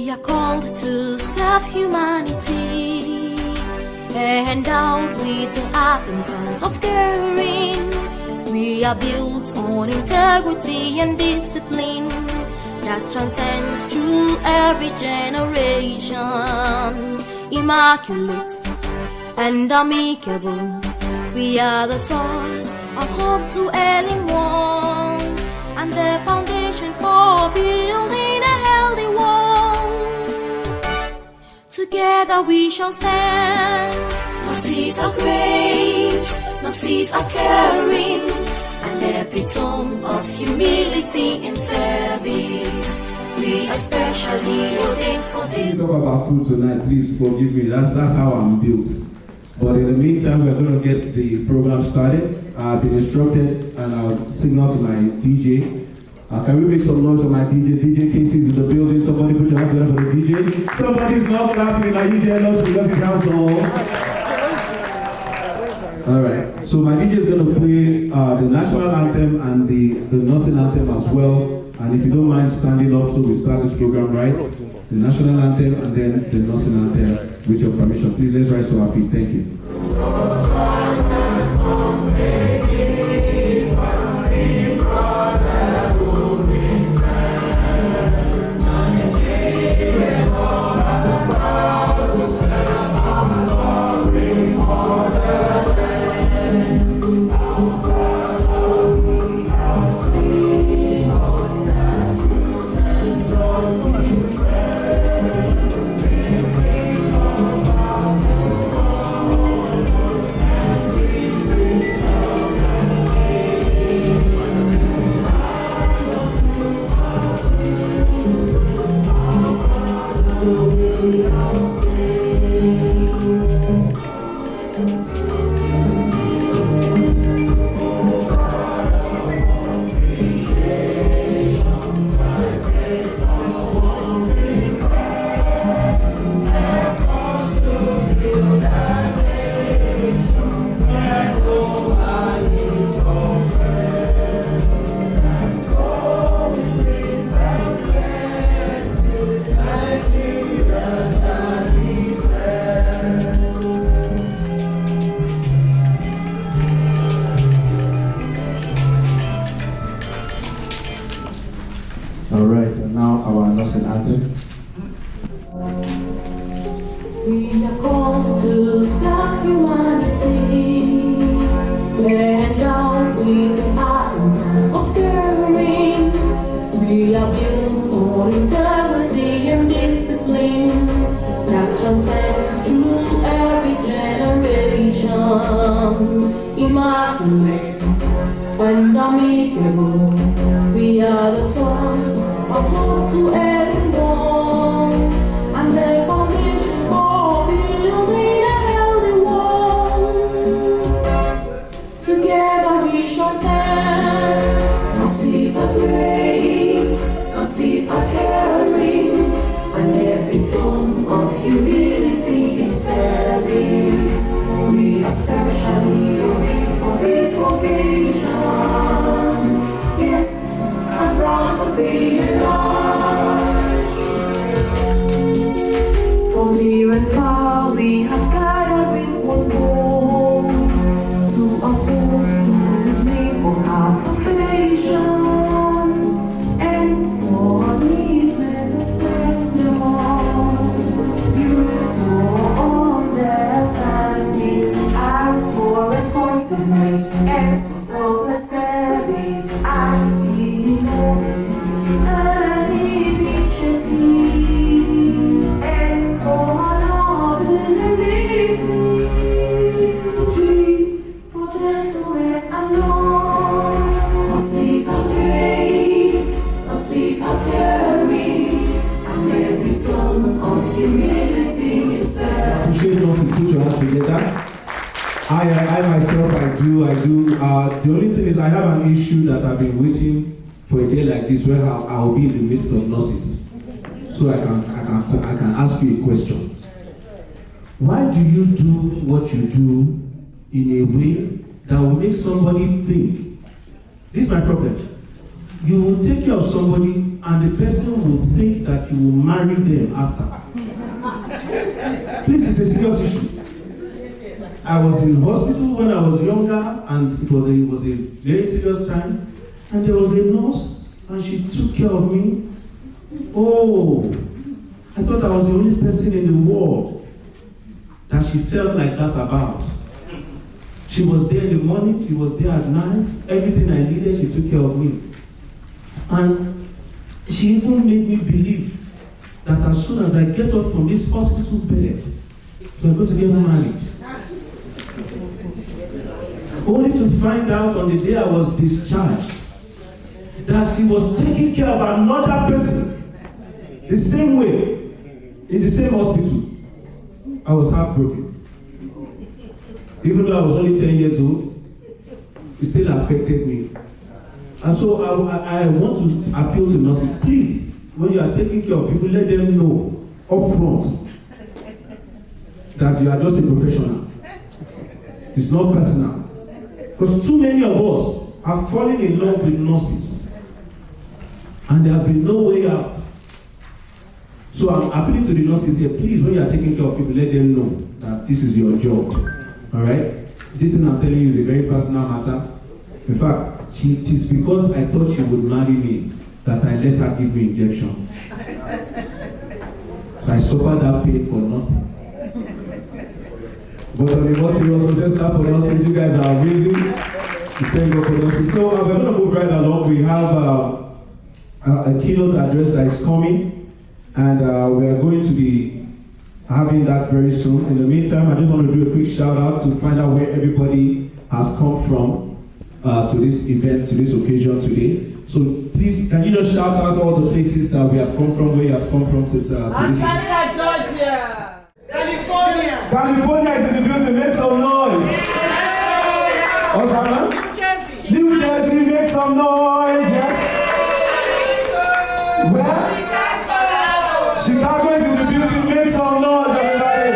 We are called to serve humanity, endowed with the art and science of caring. We are built on integrity and discipline that transcends through every generation. Immaculate and amicable, we are the source of hope to ailing ones, and the foundation for building a healthy world. Together we shall stand. No seas of grace, no seas of caring, an epitome of humility and service. We are specially ordained for this. Talk about food tonight, please forgive me. That's how I'm built. But in the meantime, we're going to get the program started. I've been instructed, and I'll signal to my DJ. Can we make some noise for my DJ? DJ Casey is in the building. Somebody put your hands together for the DJ. Somebody's not clapping. Are you jealous because his hands on? All right. So my DJ is going to play the national anthem and the nursing anthem as well. And if you don't mind standing up, so we start this program right. The national anthem and then the nursing anthem. With your permission, please let's rise to our feet. Thank you. All right, and now our nursing anthem. We are called to serve humanity, endowed with the art and science of caring. We are built on integrity and discipline that transcends through every generation. Immaculate and amicable, we are the sons of hope to ailing ones, and the foundation for building a healthy world. Together we shall stand. No seas of grace, no seas of caring, an epitome of humility and service. We are specially ordained for this vocation. Yes, I'm proud to be a nurse. From near and far we have gathered with one goal, to uphold the name of our profession, and for neatness and splendor, beautiful understanding, and for responsiveness and selfless service. I'm innovative and initiative, and for nobility, G for gentleness and love. No seas of grace, no seas of caring, and every tone of humility himself. Appreciate us, put your hands together. I myself, I do. The only thing is I have an issue that I've been waiting for a day like this where I'll be in the midst of nurses. So I can ask you a question. Why do you do what you do in a way that will make somebody think? This is my problem. You will take care of somebody and the person will think that you will marry them after. This is a serious issue. I was in hospital when I was younger, and it was a very serious time, and there was a nurse, and she took care of me. Oh, I thought I was the only person in the world that she felt like that about. She was there in the morning, she was there at night, everything I needed, she took care of me. And she even made me believe that as soon as I get up from this hospital bed, we're going to get married. Only to find out on the day I was discharged that she was taking care of another person the same way, in the same hospital. I was heartbroken. Even though I was only 10 years old, it still affected me. And so I want to appeal to nurses, please, when you are taking care of people, let them know up front that you are just a professional. It's not personal. Because too many of us have fallen in love with nurses, and there has been no way out. So I'm appealing to the nurses here, please, when you are taking care of people, let them know that this is your job. All right? This thing I'm telling you is a very personal matter. In fact, it is because I thought she would marry me that I let her give me injection. So I suffered that pain for nothing. But on the more serious process, for nurses, you guys are amazing. Thank God for nurses. So we're going to move right along. We have a keynote address that is coming, and we are going to be having that very soon. In the meantime, I just want to do a quick shout out to find out where everybody has come from to this event, to this occasion today. So please, can you just shout out all the places that we have come from, where you have come from to this event? Atlanta, Georgia. California. California is in the building, make some noise. Oklahoma? New Jersey, make some noise, yes. Where? Chicago is in the building, make some noise, everybody.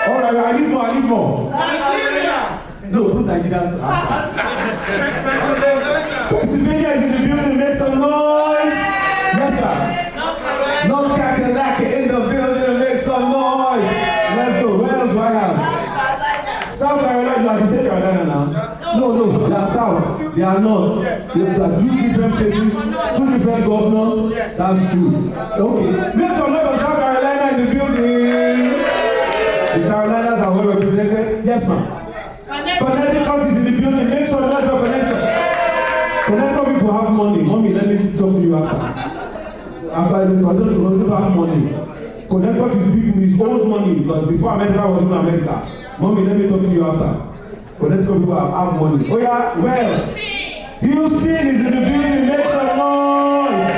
All right, I need more. No, put Nigerians after. Pennsylvania is in the building, make some noise. Yes, sir. North Carolina in the building, make some noise. Let's go. Where else do I have? South Carolina, you are the same Carolina now. No, they are south. They are north. They are two different places, two different governors. That's true. Okay. Make some noise for South Carolina in the building. The Carolinas are well represented. Yes, ma'am. Connecticut is in the building. Make some noise for Connecticut. Connecticut people have money. Mommy, let me talk to you after. People have money. Connecticut is big, it's old money, because before America was even America. Mommy, let me talk to you after. Connecticut people have money. Oh yeah, where else? Houston is in the building, make some noise.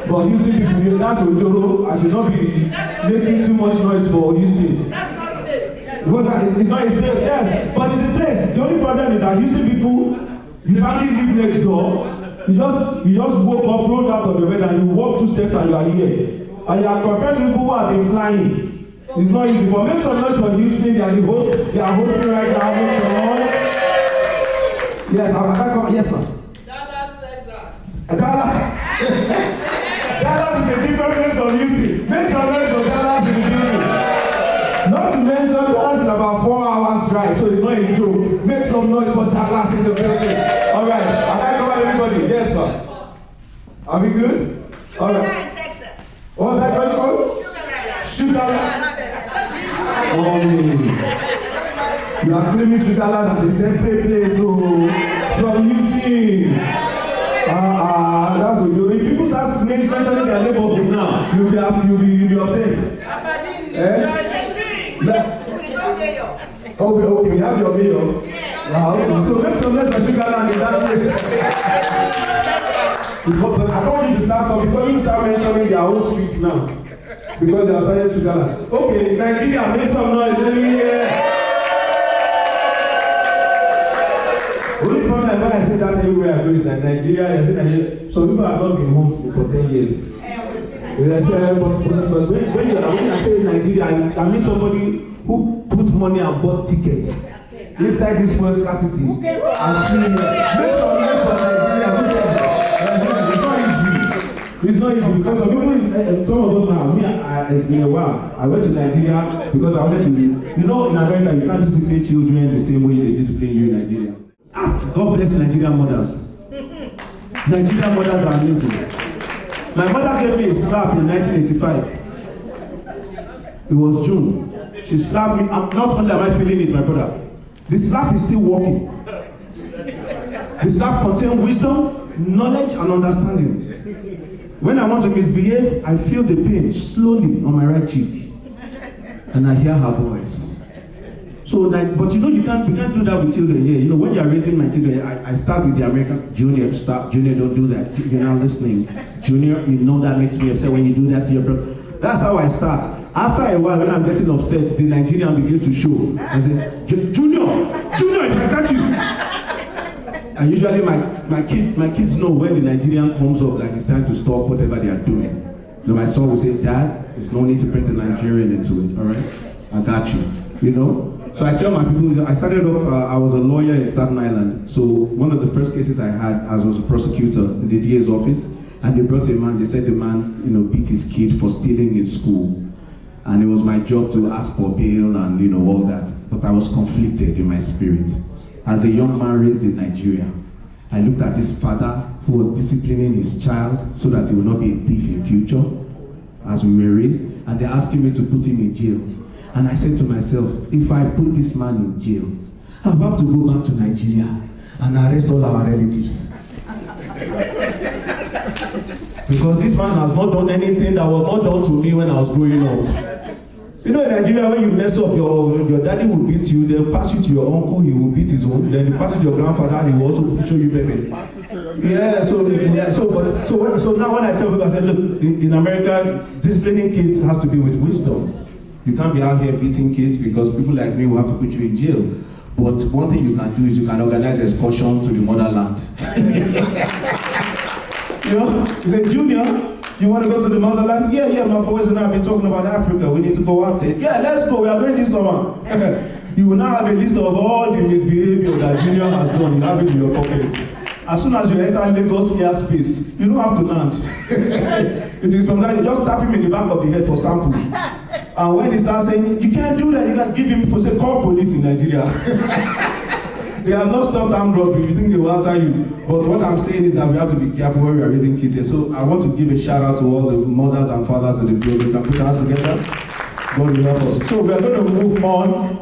But Houston people, that's Ojoro. I should not be making too much noise for Houston. That's not state. It's not a state, yes, but it's a place. The only problem is that Houston people, you probably live next door. You just woke up, rolled out of the bed, and you walk 2 steps and you are here. And you are compared to people who have been flying. It's not easy. But make some noise for Houston. They are the host. They are hosting right now. Make some noise. Yes, I can come. Yes, ma'am. Dallas, Texas. Dallas. Dallas is a different place from Houston. Make some noise for Dallas in the building. Not to mention, Dallas is about 4 hours drive, so it's not a joke. Make some noise for Dallas in the building. All right. I can cover everybody. Yes, ma'am. Are we good? All right. What's that going called? Sugarland. You are claiming Sugarland as a separate place, so from Houston. That's what you do. If people start mentioning their neighborhood now, you'll be upset. Okay, we have your mayor. Okay, so make some noise for Sugarland in that place. I don't need to start some people will start mentioning their own streets now because they are tired to Ghana. Okay, Nigeria, make some noise. Let me hear. Only problem when I say that everywhere I go is that Nigeria, I say Nigeria. Some people have not been home for 10 years. But when I say Nigeria, I mean somebody who put money and bought tickets inside this fuel scarcity and free. Make some noise for Nigeria. It's not It's not easy because some people, some of us now, it's been a while. I went to Nigeria because I wanted to, in America, you can't discipline children the same way they discipline you in Nigeria. God bless Nigerian mothers. Nigerian mothers are amazing. My mother gave me a slap in 1985. It was June. She slapped me. Not only am I feeling it, my brother. The slap is still working. The slap contains wisdom, knowledge, and understanding. When I want to misbehave, I feel the pain slowly on my right cheek, and I hear her voice. So, but you can't do that with children here. When you are raising my children, I start with the American Junior. Stop, Junior, don't do that. You're not listening. Junior, that makes me upset when you do that to your brother. That's how I start. After a while, when I'm getting upset, the Nigerian begins to show. I say, Junior, if I catch you. And usually my kids know when the Nigerian comes up, like it's time to stop whatever they are doing. My son will say, Dad, there's no need to bring the Nigerian into it, all right? I got you, So I tell my people, I started off, I was a lawyer in Staten Island. So one of the first cases I had, I was a prosecutor in the DA's office, and they brought a man, they said the man, beat his kid for stealing in school. And it was my job to ask for bail and, all that. But I was conflicted in my spirit. As a young man raised in Nigeria, I looked at this father who was disciplining his child so that he would not be a thief in future, as we were raised, and they're asking me to put him in jail. And I said to myself, if I put this man in jail, I'm about to go back to Nigeria and arrest all our relatives. Because this man has not done anything that was not done to me when I was growing up. In Nigeria, when you mess up, your daddy will beat you, then pass you to your uncle, he will beat his own, then you pass it to your grandfather, he will also show you baby. Yeah, so now when I tell people, I say, look, in America, disciplining kids has to be with wisdom. You can't be out here beating kids because people like me will have to put you in jail. But one thing you can do is you can organize an excursion to the motherland. He said, Junior, you want to go to the motherland? Yeah, my boys and I have been talking about Africa. We need to go out there. Yeah, let's go. We are going this summer. You will now have a list of all the misbehavior that Junior has done. You have it in your pockets. As soon as you enter Lagos airspace, you don't have to land. It is from that you just tap him in the back of the head for sample. And when he starts saying, you can't do that, you can give him, say, call police in Nigeria. They have not stopped armed robbery. You think they will answer you. But what I'm saying is that we have to be careful when we are raising kids here. So I want to give a shout out to all the mothers and fathers in the building. Can put our hands together. God will help us. So we are going to move on.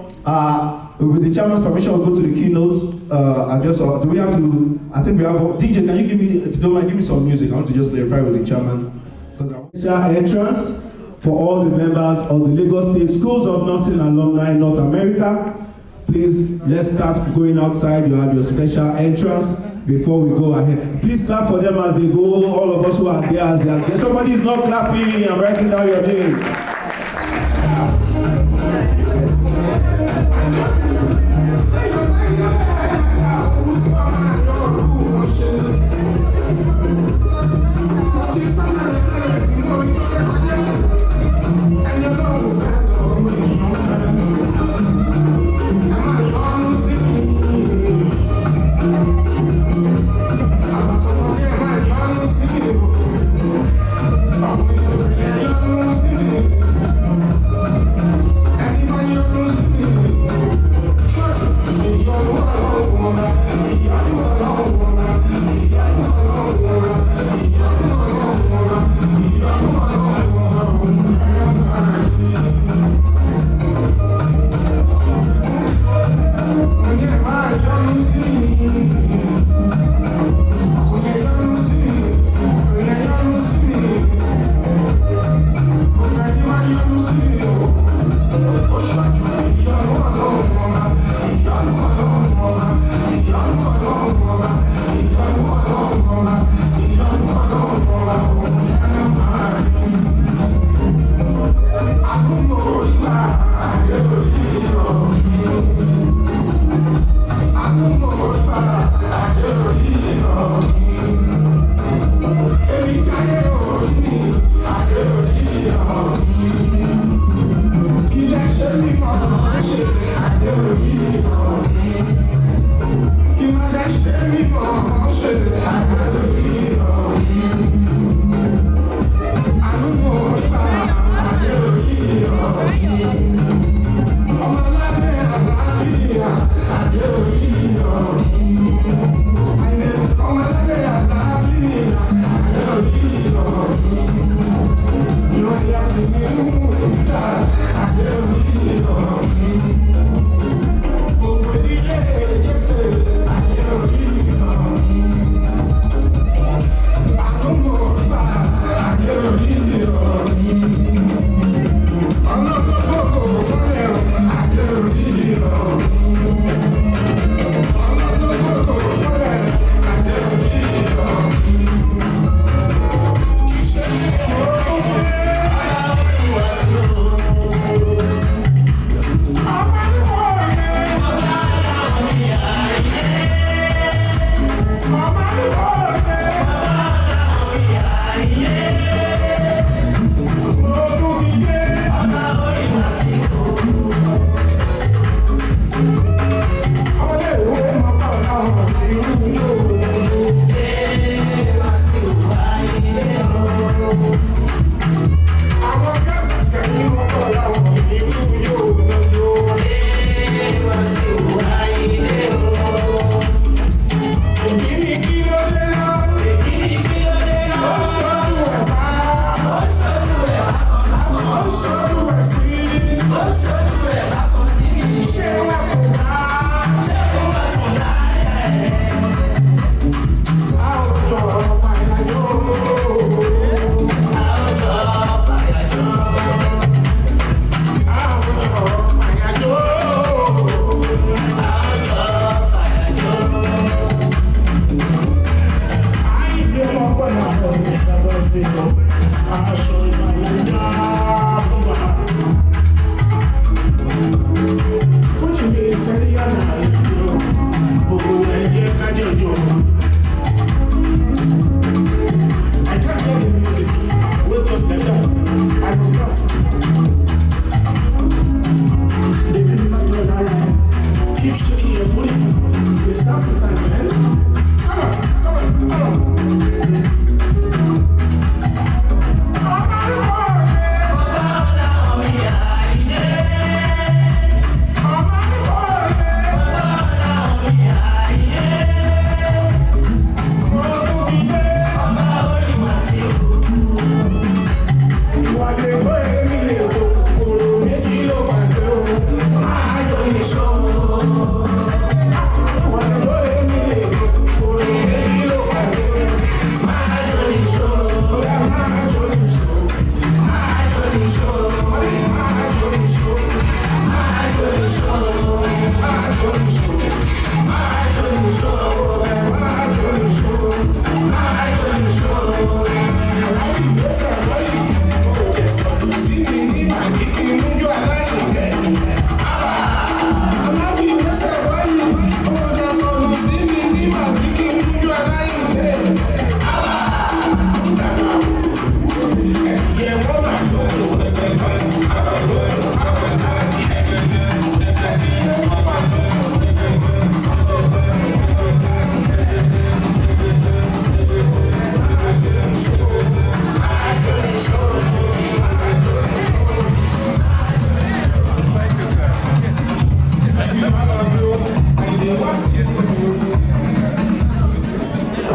With the chairman's permission, we'll go to the keynotes. Do we have to? I think we have. DJ, can you give me? If you don't mind, give me some music. I want to just clarify with the chairman. Entrance for all the members of the Lagos State Schools of Nursing Alumni North America. Please, let's start going outside. You have your special entrance before we go ahead. Please clap for them as they go. All of us who are there as they are there. Somebody is not clapping. I'm writing down your name.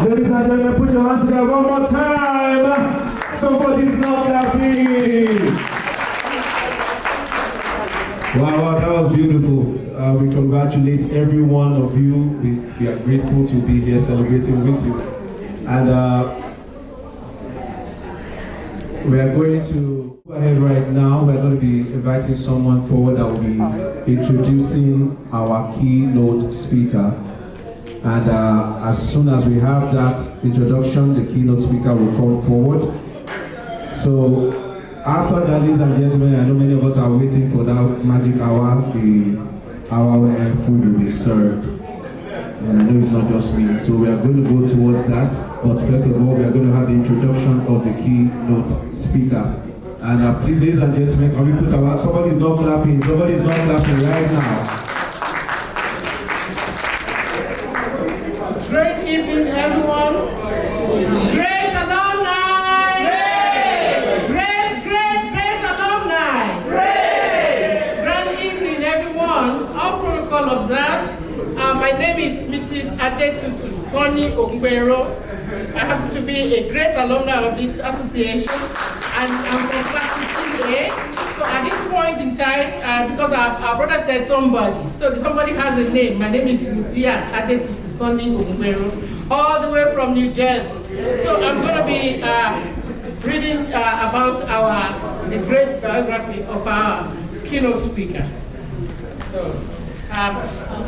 Ladies and gentlemen, put your hands together one more time. Somebody's not clapping. Wow, that was beautiful. We congratulate every one of you. We are grateful to be here celebrating with you. And we are going to go ahead right now. We're going to be inviting someone forward that will be introducing our keynote speaker. And as soon as we have that introduction, the keynote speaker will come forward. So after that, ladies and gentlemen, I know many of us are waiting for that magic hour, the hour where food will be served. And I know it's not just me. So we are going to go towards that. But first of all, we are going to have the introduction of the keynote speaker. And please, ladies and gentlemen, can we put our, somebody's not clapping right now. Great evening, everyone. Great alumni. Great alumni. Grand evening, everyone. All protocol observed. My name is Mrs. Adetutu Sonny Ogbero. I happen to be a great alumni of this association, and I'm from class 15A. So at this point in time, because our brother said somebody, so somebody has a name. My name is Mutia Adetutu Sonny Ogbero, all the way from New Jersey. So I'm going to be reading about the great biography of our keynote speaker. So,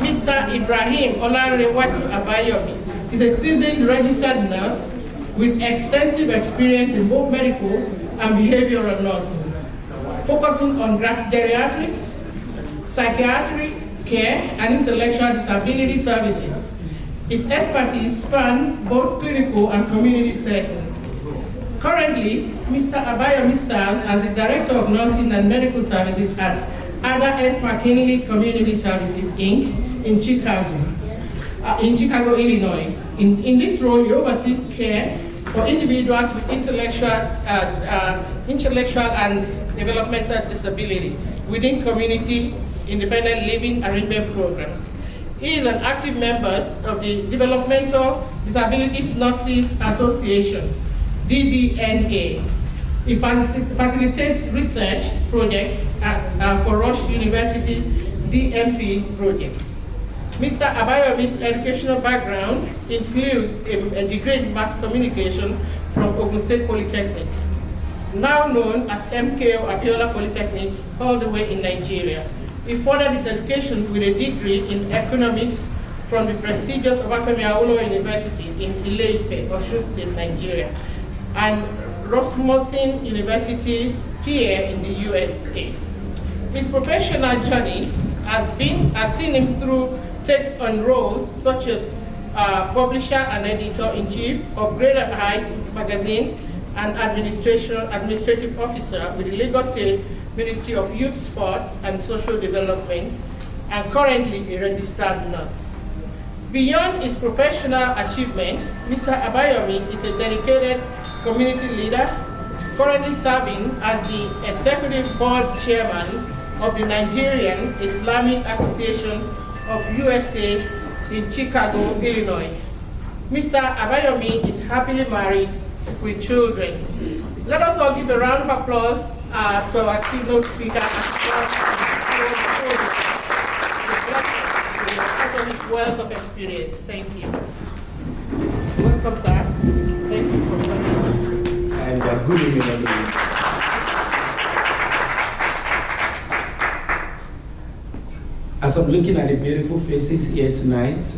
Mr. Ibrahim Olanrewaju Abayomi is a seasoned registered nurse with extensive experience in both medicals and behavioral nursing, focusing on geriatrics, psychiatric care, and intellectual disability services. His expertise spans both clinical and community settings. Currently, Mr. Abayomi serves as the Director of Nursing and Medical Services at Ada S. McKinley Community Services, Inc. in Chicago, Illinois. In this role, he oversees care for individuals with intellectual and developmental disability within community independent living arrangement programs. He is an active member of the Developmental Disabilities Nurses Association, DDNA. He facilitates research projects for Rush University DMP projects. Mr. Abayomi's educational background includes a degree in mass communication from Ogun State Polytechnic, now known as MKO Abiola Polytechnic, all the way in Nigeria. He furthered his education with a degree in economics from the prestigious Obafemi Awolowo University in Ile-Ife, Osun State, Nigeria, and Rasmussen University here in the USA. His professional journey has seen him take on roles such as publisher and editor-in-chief of Greater Heights magazine and administrative officer with the Lagos State Ministry of Youth, Sports and Social Development, and currently a registered nurse. Beyond his professional achievements, Mr. Abayomi is a dedicated community leader, currently serving as the Executive Board Chairman of the Nigerian Islamic Association of USA in Chicago, Illinois. Mr. Abayomi is happily married with children. Let us all give a round of applause to our keynote speaker for his wealth of experience. Thank you. Welcome, sir. Thank you for joining us. And good evening, everyone. As I'm looking at the beautiful faces here tonight,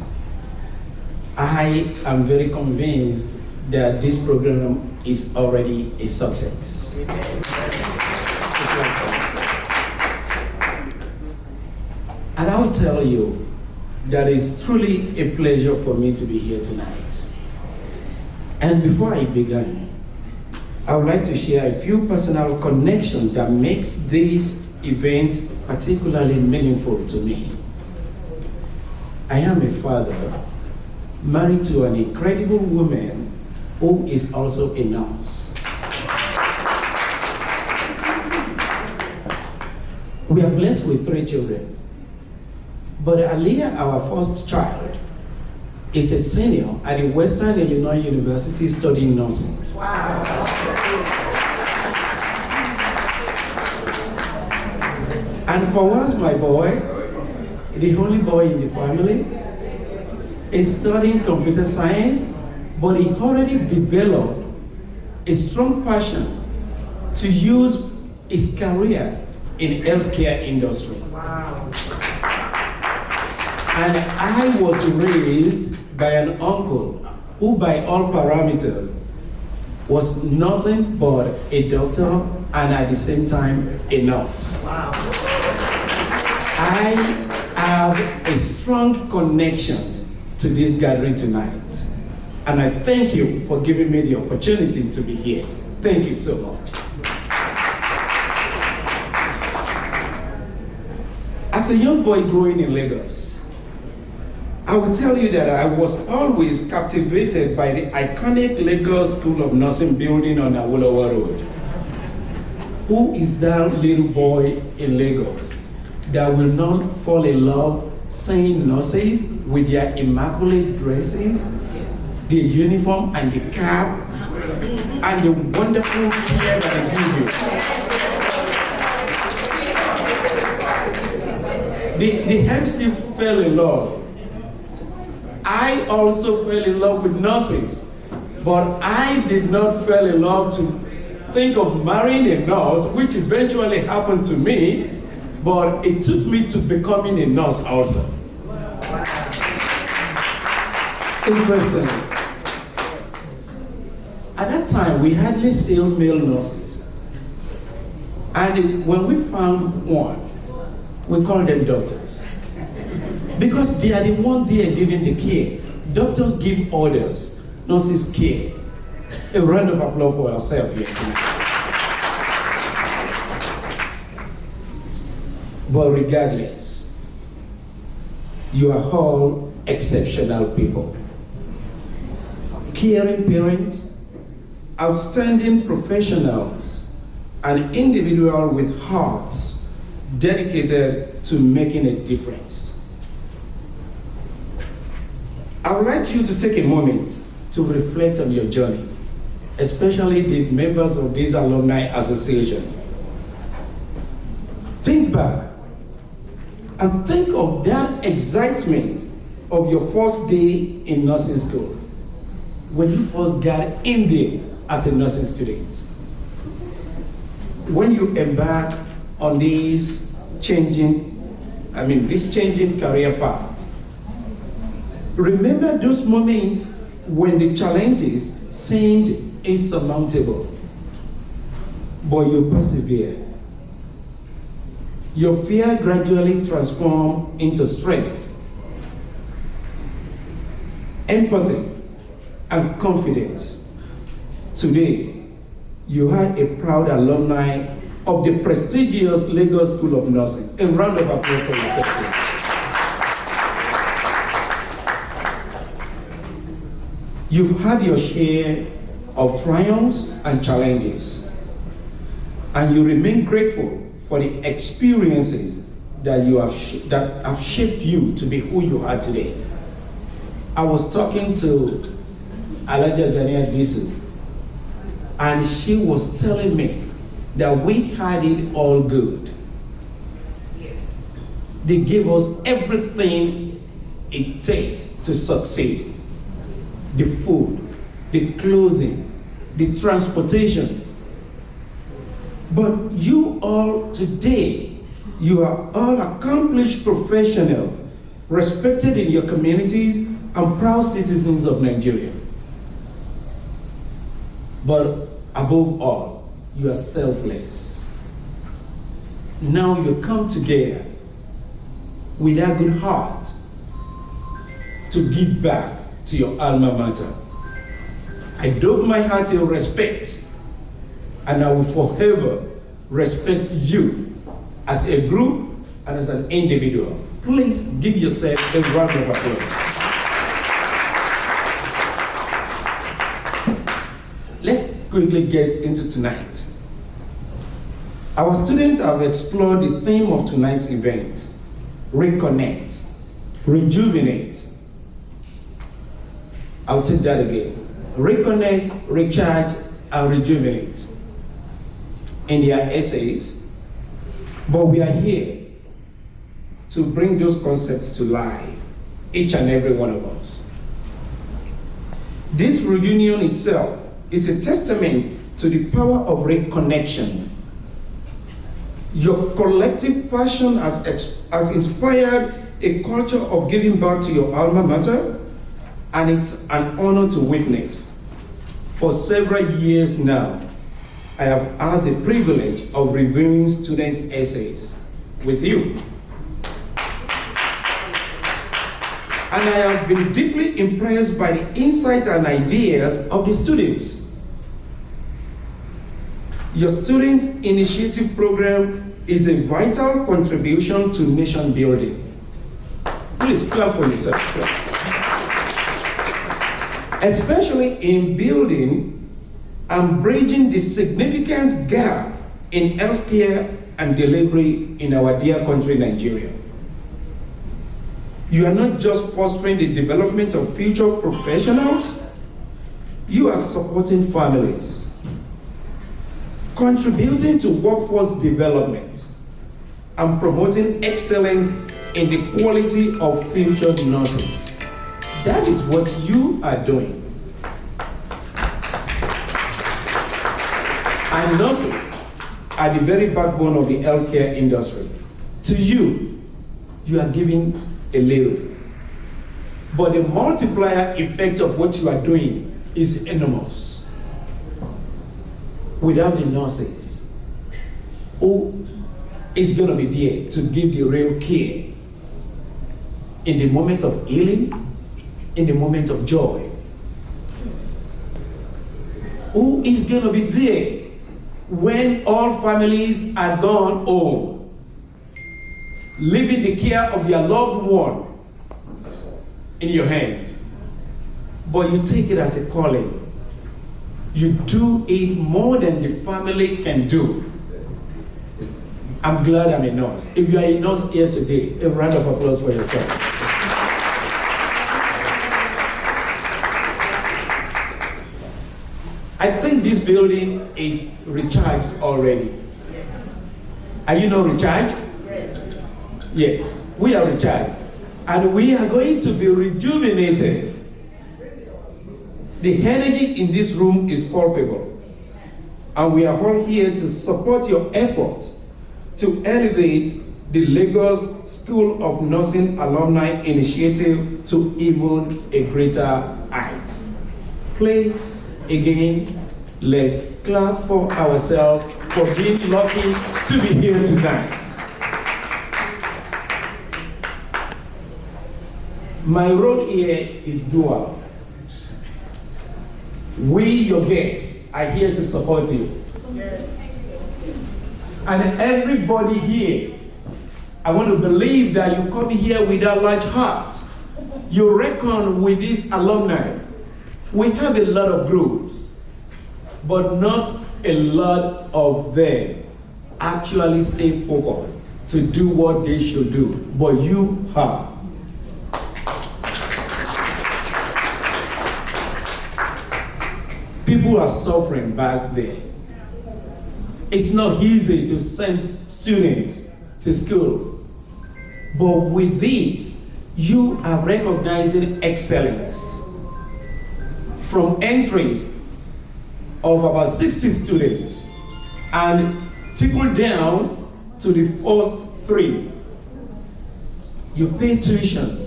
I am very convinced that this program is already a success. And I will tell you that it's truly a pleasure for me to be here tonight. And before I begin, I would like to share a few personal connections that makes this event particularly meaningful to me. I am a father, married to an incredible woman who is also a nurse. We are blessed with 3 children, but Aliyah, our first child, is a senior at the Western Illinois University studying nursing. Wow. And for once, my boy, the only boy in the family, is studying computer science, but he already developed a strong passion to use his career in healthcare industry. Wow. And I was raised by an uncle who, by all parameters, was nothing but a doctor and at the same time a nurse. Wow. I have a strong connection to this gathering tonight. And I thank you for giving me the opportunity to be here. Thank you so much. As a young boy growing in Lagos, I will tell you that I was always captivated by the iconic Lagos School of Nursing building on Awolowo Road. Who is that little boy in Lagos that will not fall in love seeing nurses with their immaculate dresses, their uniform and the cap, and the wonderful care that they give you? The MC fell in love. I also fell in love with nurses, but I did not fall in love to think of marrying a nurse, which eventually happened to me, but it took me to becoming a nurse also. Interesting. At that time, we hardly saw male nurses. And when we found one, we called them doctors. Because they are the ones there giving the care. Doctors give orders, nurses care. A round of applause for ourselves here tonight. But regardless, you are all exceptional people. Caring parents, outstanding professionals, and individuals with hearts dedicated to making a difference. I would like you to take a moment to reflect on your journey, especially the members of this Alumni Association. Think back and think of that excitement of your first day in nursing school, when you first got in there as a nursing student. When you embark on this changing career path. Remember those moments when the challenges seemed insurmountable, but you persevered. Your fear gradually transformed into strength, empathy, and confidence. Today, you are a proud alumni of the prestigious Lagos School of Nursing. A round of applause for yourself, please. You've had your share of triumphs and challenges, and you remain grateful for the experiences that have shaped you to be who you are today. I was talking to Alaja Gania Disu, and she was telling me that we had it all good. Yes. They gave us everything it takes to succeed. The food, the clothing, the transportation. But you all today, you are all accomplished professionals, respected in your communities, and proud citizens of Nigeria. But above all, you are selfless. Now you come together with a good heart to give back to your alma mater. I doff my hat in respect, and I will forever respect you as a group and as an individual. Please give yourself a round of applause. Let's quickly get into tonight. Our students have explored the theme of tonight's event: reconnect, rejuvenate. I'll take that again. Reconnect, recharge, and rejuvenate in their essays. But we are here to bring those concepts to life, each and every one of us. This reunion itself is a testament to the power of reconnection. Your collective passion has inspired a culture of giving back to your alma mater, and it's an honor to witness. For several years now, I have had the privilege of reviewing student essays with you. And I have been deeply impressed by the insights and ideas of the students. Your student initiative program is a vital contribution to nation building. Please clap for yourself, please. Especially in building and bridging the significant gap in healthcare and delivery in our dear country, Nigeria. You are not just fostering the development of future professionals, you are supporting families, contributing to workforce development, and promoting excellence in the quality of future nurses. That is what you are doing. And nurses are the very backbone of the healthcare industry. To you, you are giving a little. But the multiplier effect of what you are doing is enormous. Without the nurses, who is going to be there to give the real care in the moment of healing, in the moment of joy? Who is going to be there when all families are gone home, leaving the care of their loved one in your hands? But you take it as a calling. You do it more than the family can do. I'm glad I'm a nurse. If you are a nurse here today, a round of applause for yourself. I think this building is recharged already. Are you not recharged? Yes. Yes, we are recharged. And we are going to be rejuvenated. The energy in this room is palpable. And we are all here to support your efforts to elevate the Lagos School of Nursing Alumni Initiative to even a greater height. Please, again, let's clap for ourselves for being lucky to be here tonight. My role here is dual. We, your guests, are here to support you. And everybody here, I want to believe that you come here with a large heart. You reckon with these alumni. We have a lot of groups, but not a lot of them actually stay focused to do what they should do. But you have. People are suffering back there. It's not easy to send students to school. But with this, you are recognizing excellence. From entries of about 60 students and trickle down to the first 3. You pay tuition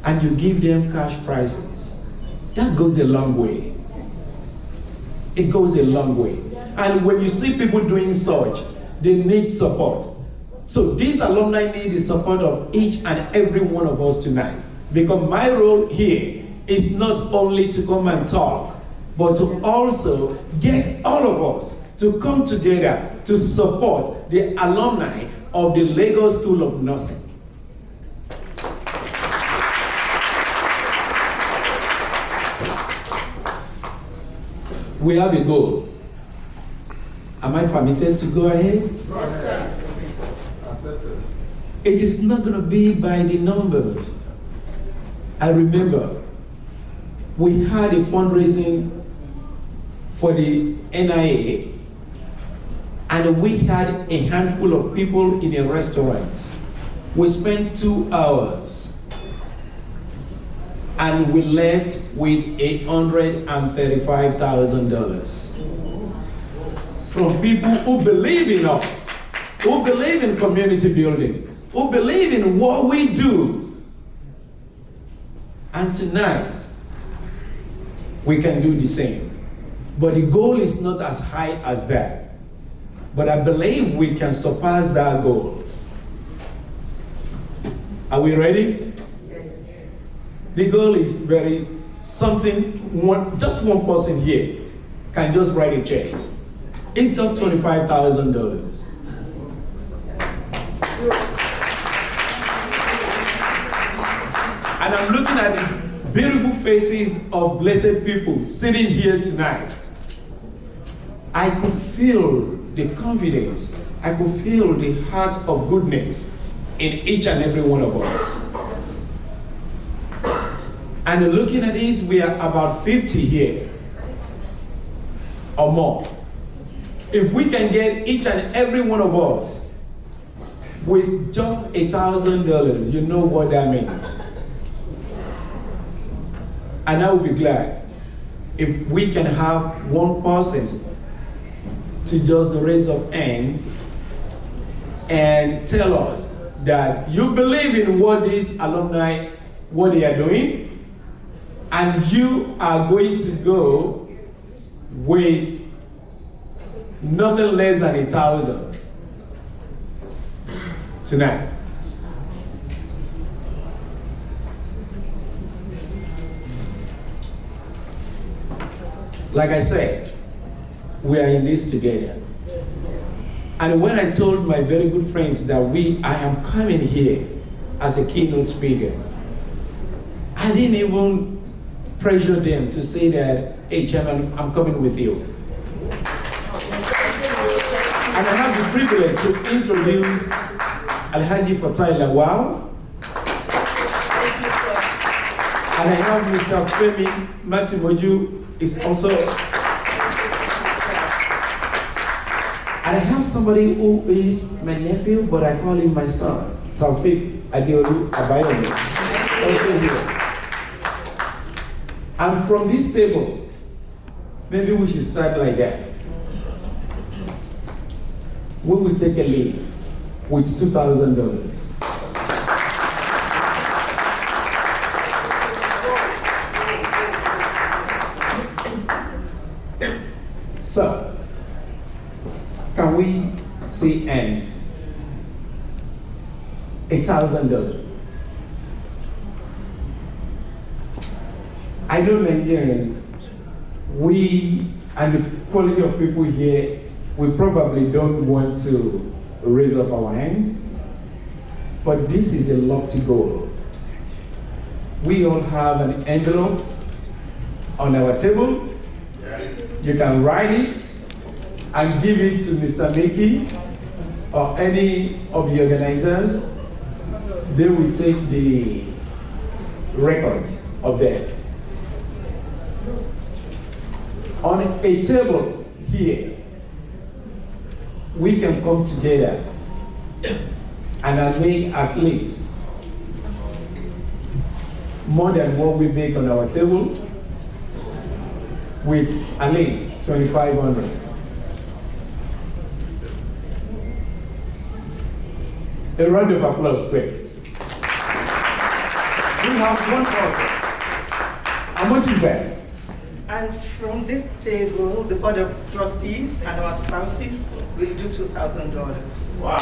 and you give them cash prizes. That goes a long way. It goes a long way. And when you see people doing such, they need support. So these alumni need the support of each and every one of us tonight. Because my role here is not only to come and talk, but to also get all of us to come together to support the alumni of the Lagos School of Nursing. We have a goal. Am I permitted to go ahead? Yes. Accepted. It is not going to be by the numbers. I remember we had a fundraising for the NIA, and we had a handful of people in a restaurant. We spent 2 hours, and we left with $135,000 from people who believe in us, who believe in community building, who believe in what we do. And tonight, we can do the same. But the goal is not as high as that. But I believe we can surpass that goal. Are we ready? Yes. The goal is very something, just one person here can just write a check. It's just $25,000. And I'm looking at the beautiful faces of blessed people sitting here tonight. I could feel the confidence. I could feel the heart of goodness in each and every one of us. And looking at this, we are about 50 here or more. If we can get each and every one of us with just $1,000, you know what that means. And I will be glad if we can have one person to just raise up hands and tell us that you believe in what these alumni, what they are doing, and you are going to go with nothing less than 1,000 tonight. Like I said, we are in this together. And when I told my very good friends that I am coming here as a keynote speaker, I didn't even pressure them to say that, hey, Chairman, I'm coming with you. And I have the privilege to introduce Alhaji Fatai Lawal. And I have Mr. Femi Matimoju is also. And I have somebody who is my nephew, but I call him my son, Taufik Adeolu Abayomi, also here. And from this table, maybe we should start like that. We will take a lead with $2,000. So, can we see hands? $1,000. I know Nigerians, we and the quality of people here, we probably don't want to raise up our hands, but this is a lofty goal. We all have an envelope on our table. You can write it and give it to Mr. Mickey or any of the organizers. They will take the records of that. On a table here, we can come together and make at least more than what we make on our table with at least 2,500. A round of applause, please. We have one person. How much is that? And from this table, the board of trustees and our spouses will do $2,000. Wow.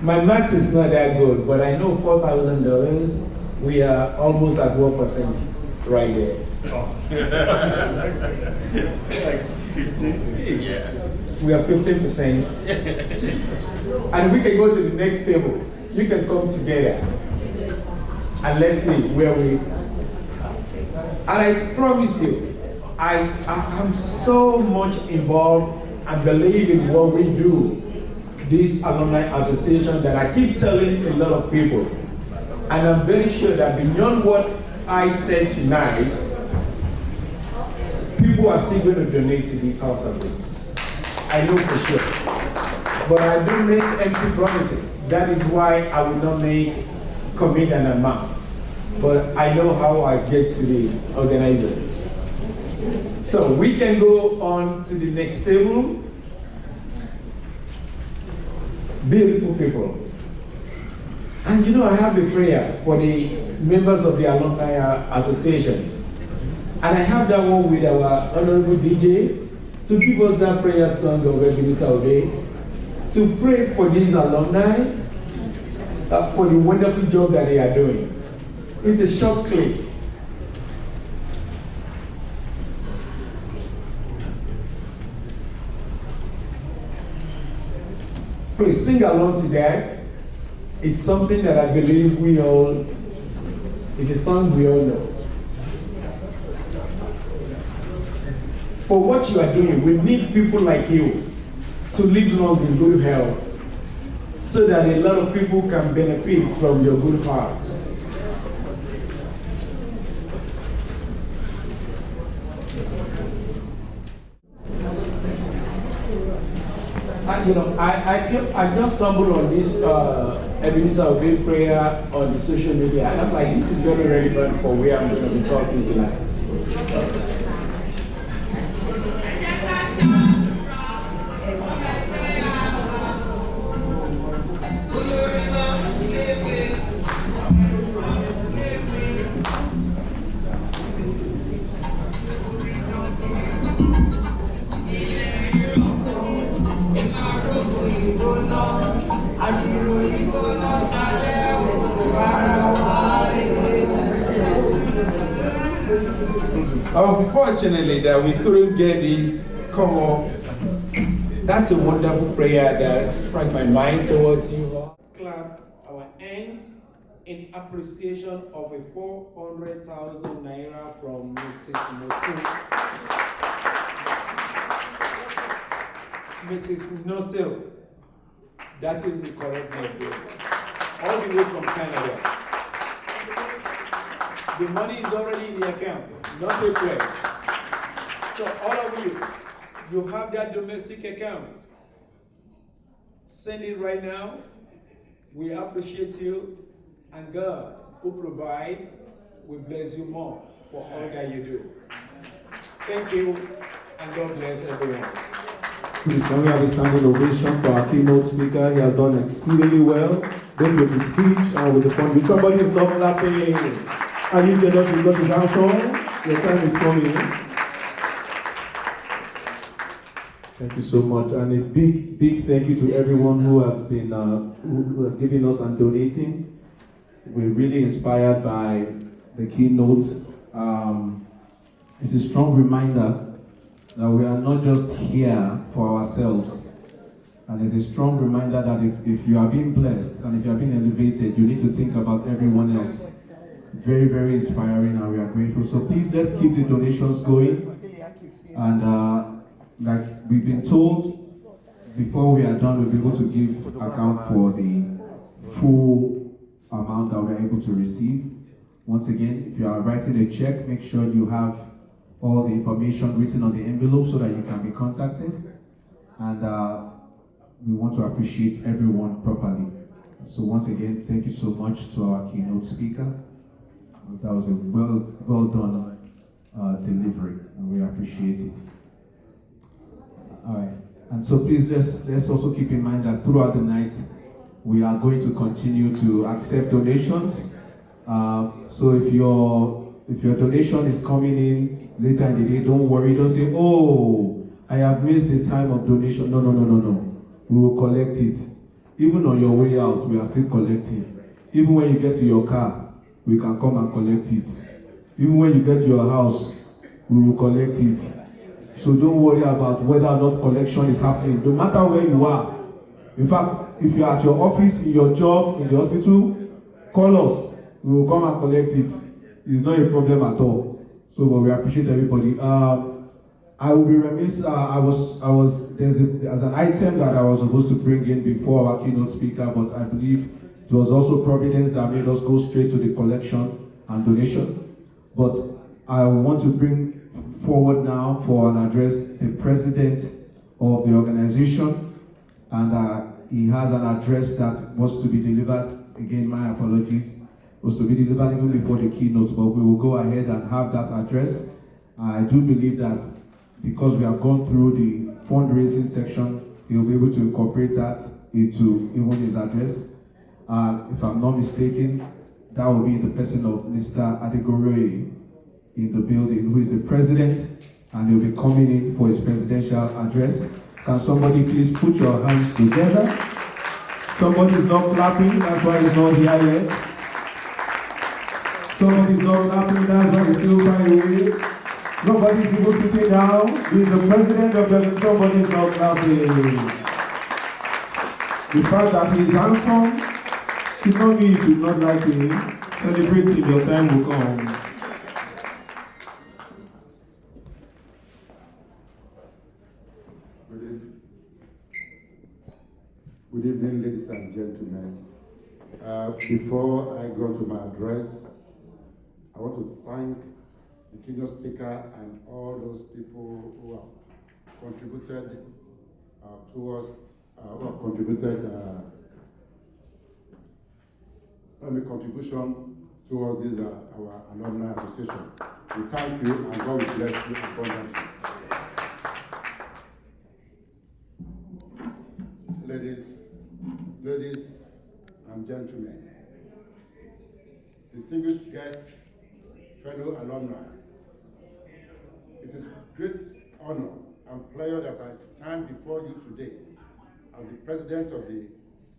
My maths is not that good, but I know $4,000, we are almost at 1% right there. Like 15? Yeah. We are 15%. And we can go to the next table. You can come together. And let's see where we. And I promise you, I'm so much involved and believe in what we do this Alumni Association that I keep telling a lot of people. And I'm very sure that beyond what I said tonight, people are still going to donate to the cause of this. I know for sure. But I don't make empty promises. That is why I will not make commit an amount. But I know how I get to the organizers. So we can go on to the next table. Beautiful people. And you know, I have a prayer for the members of the Alumni Association. And I have that one with our honorable DJ to give us that prayer song of Ebenezer Obey, to pray for these alumni, for the wonderful job that they are doing. It's a short clip. Please sing along to that. It's something that I believe it's a song we all know. For what you are doing, we need people like you to live long in good health so that a lot of people can benefit from your good heart. And you know, I just stumbled on this Ebenezer Obey prayer on the social media, and I'm like, this is very relevant for where I'm going to be talking tonight. Unfortunately, that we couldn't get this come up. That's a wonderful prayer that struck my mind towards you all. Clap our hands in appreciation of a 400,000 naira from Mrs. Nosil. That is the correct name, please. All the way from Canada. The money is already in the account, not a pledge. So all of you, you have that domestic account. Send it right now. We appreciate you, and God, who provide, will bless you more for all that you do. Thank you, and God bless everyone. Please, can we have a standing ovation for our keynote speaker? He has done exceedingly well, both with the speech and with the fund. Somebody is not clapping. Are you jealous because his hands on? Your time is coming. Thank you so much, and a big thank you to everyone who has been who has given us and donating. We're really inspired by the keynote. It's a strong reminder that we are not just here for ourselves, and it's a strong reminder that if you are being blessed and if you are being elevated, you need to think about everyone else. Very, very inspiring, and we are grateful. So please, let's keep the donations going. And like we've been told, before we are done, we'll be able to give account for the full amount that we are able to receive. Once again, if you are writing a check, make sure you have all the information written on the envelope so that you can be contacted. And we want to appreciate everyone properly. So once again, thank you so much to our keynote speaker. That was a well done delivery, and we appreciate it. All right, and so please let's also keep in mind that throughout the night we are going to continue to accept donations. So if your donation is coming in later in the day, don't worry. Don't say, "Oh, I have missed the time of donation." No. We will collect it. Even on your way out, we are still collecting. Even when you get to your car, we can come and collect it. Even when you get to your house, we will collect it. So don't worry about whether or not collection is happening. No matter where you are. In fact, if you are at your office, in your job, in the hospital, call us. We will come and collect it. It's not a problem at all. So but we appreciate everybody. I will be remiss. There's an item that I was supposed to bring in before our keynote speaker, but I believe it was also Providence that made us go straight to the collection and donation. But I want to bring forward now for an address the president of the organization, and he has an address that was to be delivered. Again, my apologies. Was to be delivered even before the keynote, but we will go ahead and have that address. I do believe that because we have gone through the fundraising section, he'll be able to incorporate that into even his address. If I'm not mistaken, that will be the person of Mr. Adegoroye in the building, who is the president, and he'll be coming in for his presidential address. Can somebody please put your hands together? Somebody's not clapping, that's why he's not here yet. Somebody's not clapping, that's why he's still far away. Nobody's even sitting down. He's the president of the... Somebody's not clapping. The fact that he's handsome should not mean you should not like him. Celebrate him, your time will come. Good evening, ladies and gentlemen. Before I go to my address, I want to thank the keynote speaker and all those people who have contributed contribution towards this our alumni association. We thank you and God will bless you abundantly. Ladies and gentlemen, distinguished guests, fellow alumni, it is a great honor and pleasure that I stand before you today as the president of the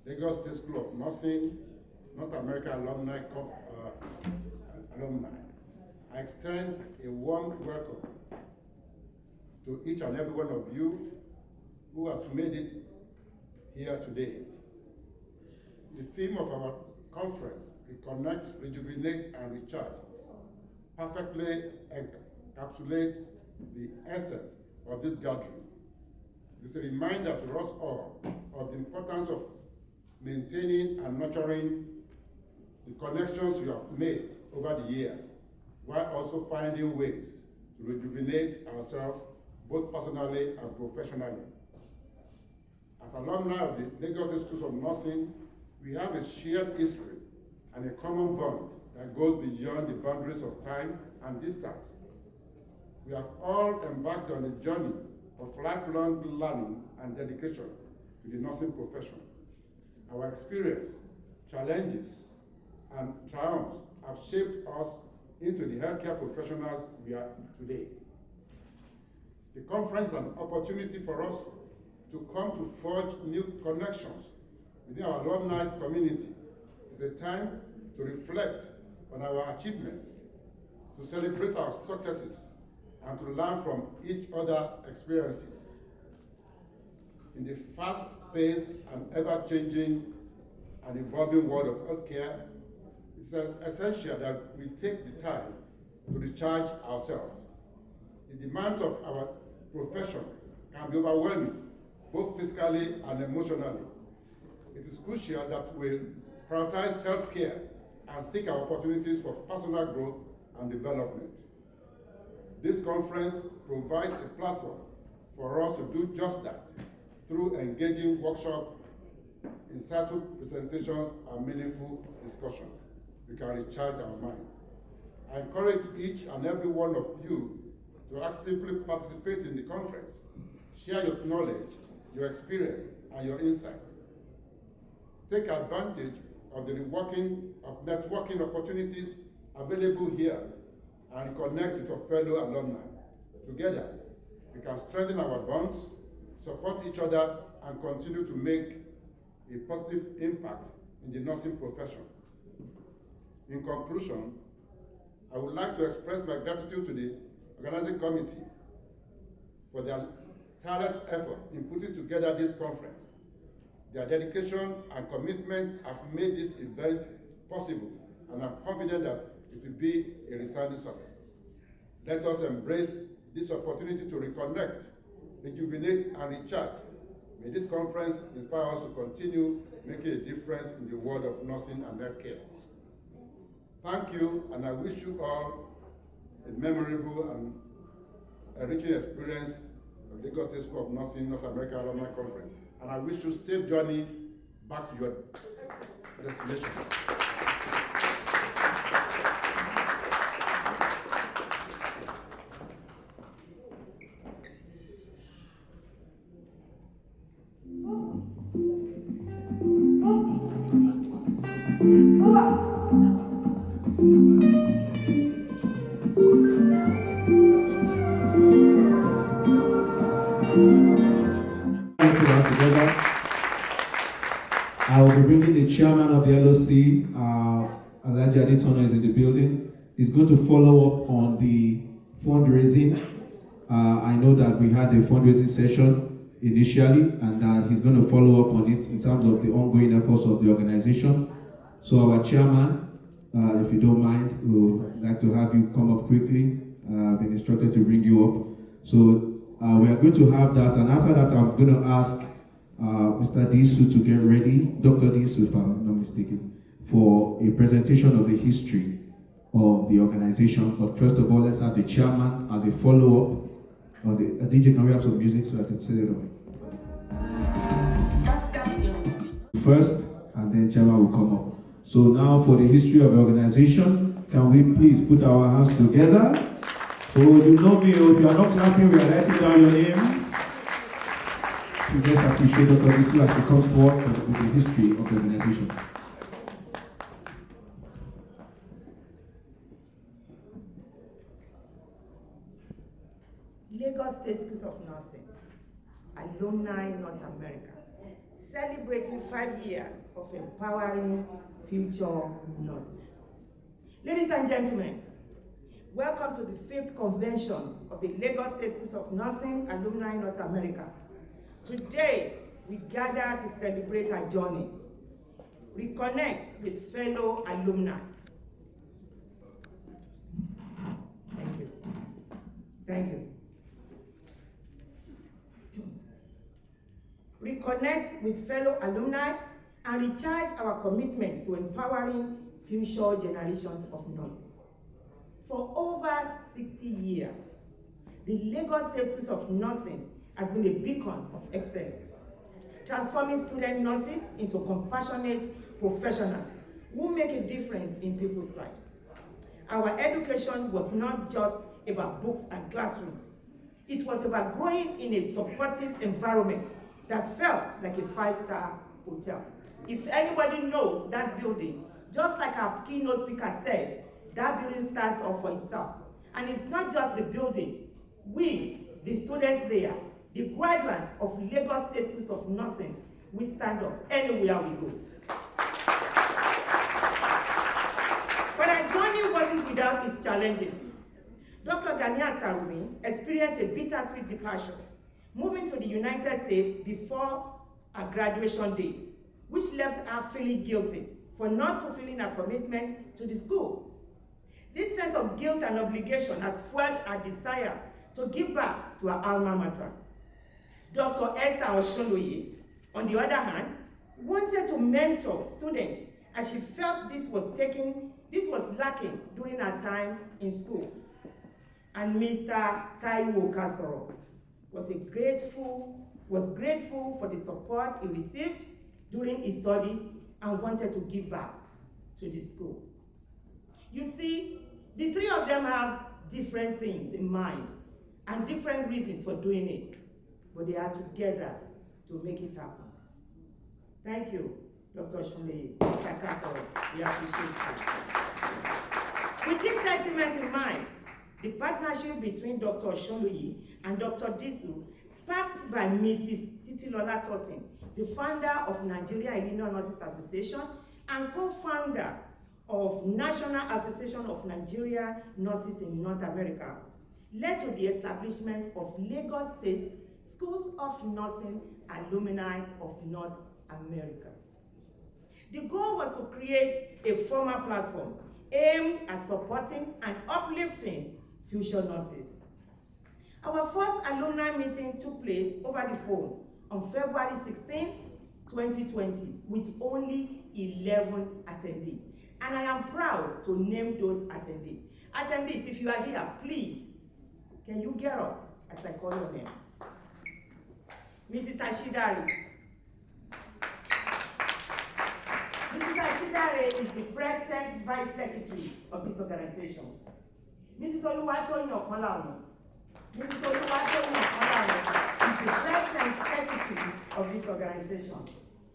Lagos State School of Nursing, North America Alumni. I extend a warm welcome to each and every one of you who has made it here today. The theme of our conference, Reconnect, Rejuvenate, and Recharge, perfectly encapsulates the essence of this gathering. It's a reminder to us all of the importance of maintaining and nurturing the connections we have made over the years, while also finding ways to rejuvenate ourselves both personally and professionally. As alumni of the Lagos State Schools of Nursing, we have a shared history and a common bond that goes beyond the boundaries of time and distance. We have all embarked on a journey of lifelong learning and dedication to the nursing profession. Our experience, challenges, and triumphs have shaped us into the healthcare professionals we are today. The conference is an opportunity for us to come to forge new connections within our alumni community. It's a time to reflect on our achievements, to celebrate our successes, and to learn from each other's experiences. In the fast-paced and ever-changing and evolving world of healthcare, it's essential that we take the time to recharge ourselves. The demands of our profession can be overwhelming, both physically and emotionally. It is crucial that we prioritize self-care and seek our opportunities for personal growth and development. This conference provides a platform for us to do just that through engaging workshops, insightful presentations, and meaningful discussion. We can recharge our mind. I encourage each and every one of you to actively participate in the conference. Share your knowledge, your experience, and your insight. Take advantage of the networking opportunities available here and connect with your fellow alumni. Together, we can strengthen our bonds, support each other, and continue to make a positive impact in the nursing profession. In conclusion, I would like to express my gratitude to the organizing committee for their tireless effort in putting together this conference. Their dedication and commitment have made this event possible, and I'm confident that it will be a resounding success. Let us embrace this opportunity to reconnect, rejuvenate, and recharge. May this conference inspire us to continue making a difference in the world of nursing and healthcare. Thank you, and I wish you all a memorable and enriching experience of Lagos State School of Nursing North America Alumni Conference. And I wish you a safe journey back to your destination. I will be bringing the chairman of the LOC, Alhaji Adetono is in the building. He's going to follow up on the fundraising. I know that we had a fundraising session initially, and he's going to follow up on it in terms of the ongoing efforts of the organization. So our chairman, if you don't mind, we would like to have you come up quickly. I've been instructed to bring you up. So we are going to have that, and after that I'm going to ask Mr. Disu to get ready, Dr. Disu, if I'm not mistaken, for a presentation of the history of the organization. But first of all, let's have the chairman as a follow-up on the DJ. Can we have some music so I can set it up? First, and then chairman will come up. So now for the history of the organization, can we please put our hands together? So you know me, if you are not clapping, we are writing down your name. We just appreciate Dr. Disu as she comes forward with the history of the organization. Lagos State Schools of Nursing, Alumni North America, celebrating 5 years of empowering future nurses. Ladies and gentlemen, welcome to the 5th convention of the Lagos State Schools of Nursing, Alumni North America. Today, we gather to celebrate our journey, reconnect with fellow alumni. Thank you. Thank you. Reconnect with fellow alumni and recharge our commitment to empowering future generations of nurses. For over 60 years, the Lagos State Schools of Nursing has been a beacon of excellence, transforming student nurses into compassionate professionals who make a difference in people's lives. Our education was not just about books and classrooms. It was about growing in a supportive environment that felt like a 5-star hotel. If anybody knows that building, just like our keynote speaker said, that building stands up for itself. And it's not just the building. We, the students there, the graduates of Lagos State Schools of Nursing, we stand up anywhere we go. But our journey wasn't without its challenges. Dr. Ganiat Sarumi experienced a bittersweet departure, moving to the United States before her graduation day, which left her feeling guilty for not fulfilling her commitment to the school. This sense of guilt and obligation has fueled her desire to give back to her alma mater. Dr. Esther Oshunloye, on the other hand, wanted to mentor students as she felt this was lacking during her time in school. And Mr. Taiwo Kasoro was grateful for the support he received during his studies and wanted to give back to the school. You see, the three of them have different things in mind and different reasons for doing it, but they are together to make it happen. Thank you, Dr. Shunleye, Mr. Kasoro. We appreciate you. With this sentiment in mind, the partnership between Dr. Shunleye and Dr. Disu, sparked by Mrs. Titilola Totin, the founder of Nigeria Illinois Nurses Association and co-founder of National Association of Nigeria Nurses in North America, led to the establishment of Lagos State Schools of Nursing Alumni of North America. The goal was to create a formal platform aimed at supporting and uplifting future nurses. Our first alumni meeting took place over the phone on February 16, 2020, with only 11 attendees. And I am proud to name those attendees. Attendees, if you are here, please, can you get up as I call your name? Mrs. Ashidari. Mrs. Ashidari is the present Vice Secretary of this organization. Mrs. Oluwatoyin Okanlawon. Mrs. Oluwatoyin Okanlawon is the present Secretary of this organization.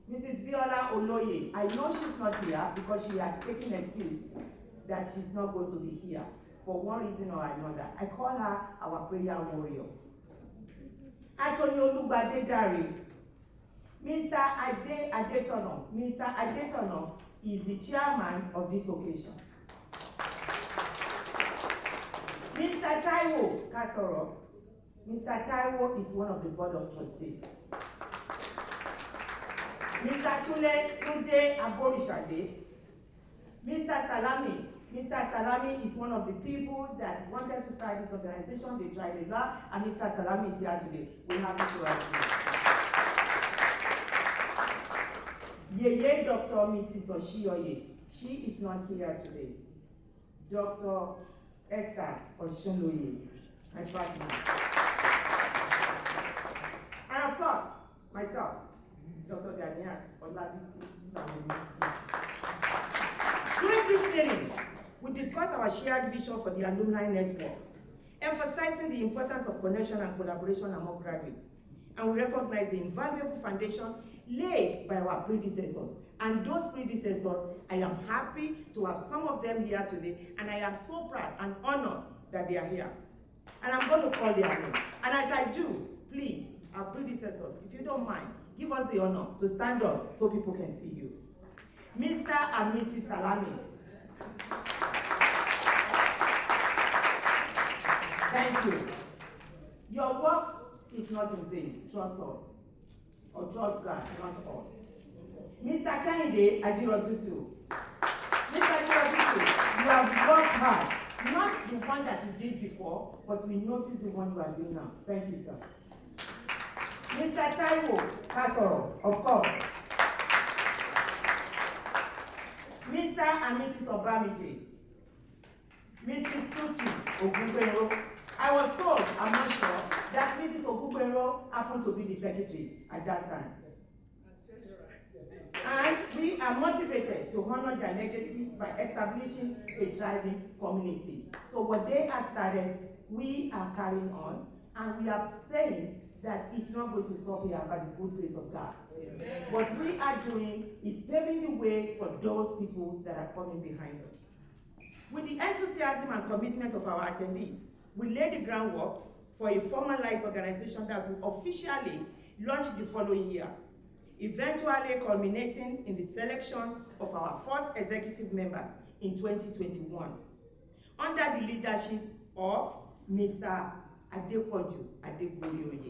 Mrs. Biola Oloye, I know she's not here because she had taken excuse that she's not going to be here for one reason or another. I call her our prayer warrior. Anthony Olugbadedare, Mr. Adetono. Mr. Adetono is the chairman of this occasion. Mr. Taiwo Kasoro. Mr. Taiwo is one of the board of trustees. Mr. Tunde Aborishade. Mr. Salami. Mr. Salami is one of the people that wanted to start this organization. They tried a lot, and Mr. Salami is here today. We're happy to have you. Yeye Dr. Mrs. Oshioye. She is not here today. Dr. Esther Oshunloye, my partner. And of course, myself, Dr. Ganiat Olabisi Salami. During this training, we discussed our shared vision for the alumni network, emphasizing the importance of connection and collaboration among graduates. And we recognize the invaluable foundation laid by our predecessors. And those predecessors, I am happy to have some of them here today, and I am so proud and honored that they are here. And I'm going to call their name. And as I do, please, our predecessors, if you don't mind, give us the honor to stand up so people can see you. Mr. and Mrs. Salami. Thank you. Your work is not in vain. Trust us. Or trust God, not us. Mr. Kennedy Ajirotutu. Mr. Ajirotutu, you have worked hard. Not the one that you did before, but we noticed the one you are doing now. Thank you, sir. Mr. Taiwo Kasoro, of course. Mr. and Mrs. Obamije. Mrs. Tutu Ogunbero. I was told, I'm not sure, that Mrs. Ogunbero happened to be the secretary at that time. And we are motivated to honor their legacy by establishing a thriving community. So what they have started, we are carrying on, and we are saying that it's not going to stop here by the good grace of God. Amen. What we are doing is paving the way for those people that are coming behind us. With the enthusiasm and commitment of our attendees, we lay the groundwork for a formalized organization that will officially launch the following year, eventually culminating in the selection of our first executive members in 2021, under the leadership of Mr. Adepoju Adegboroye.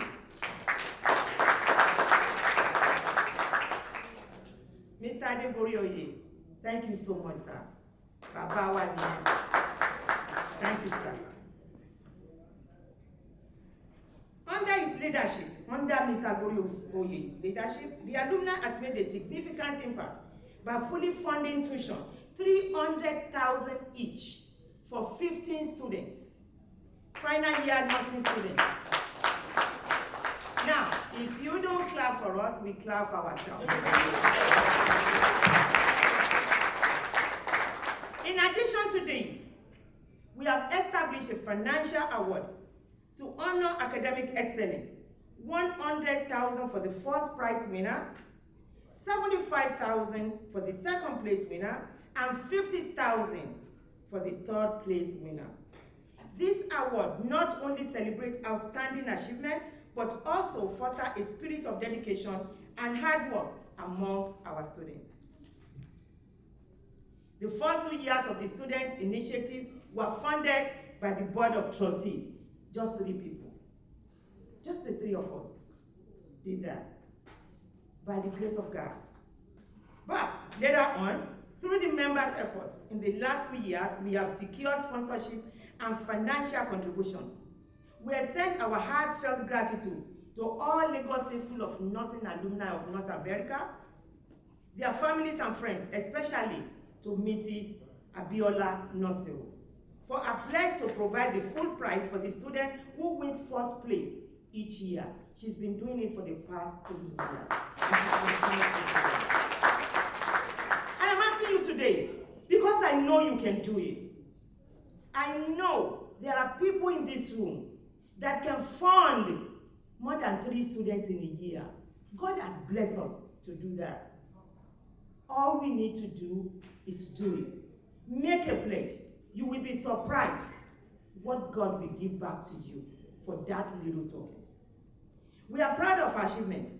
Mr. Adegboroye, thank you so much, sir. Thank you, sir. Under his leadership, under Mr. Adegboroye leadership, the alumni has made a significant impact by fully funding tuition, 300,000 each for 15 students, final year nursing students. Now, if you don't clap for us, we clap for ourselves. In addition to this, we have established a financial award to honor academic excellence, 100,000 for the first prize winner, 75,000 for the second place winner, and 50,000 for the third place winner. This award not only celebrates outstanding achievement, but also foster a spirit of dedication and hard work among our students. The first 2 years of the Students' Initiative were funded by the Board of Trustees. Just 3 people. Just the 3 of us did that by the grace of God. But later on, through the members' efforts, in the last 3 years, we have secured sponsorship and financial contributions. We extend our heartfelt gratitude to all Lagos State School of Nursing alumni of North America, their families and friends, especially to Mrs. Abiola Nosiro, for a pledge to provide the full prize for the student who wins first place each year. She's been doing it for the past 3 years. And I'm asking you today, because I know you can do it. I know there are people in this room that can fund more than 3 students in a year. God has blessed us to do that. All we need to do is do it. Make a pledge. You will be surprised what God will give back to you for that little token. We are proud of our achievements,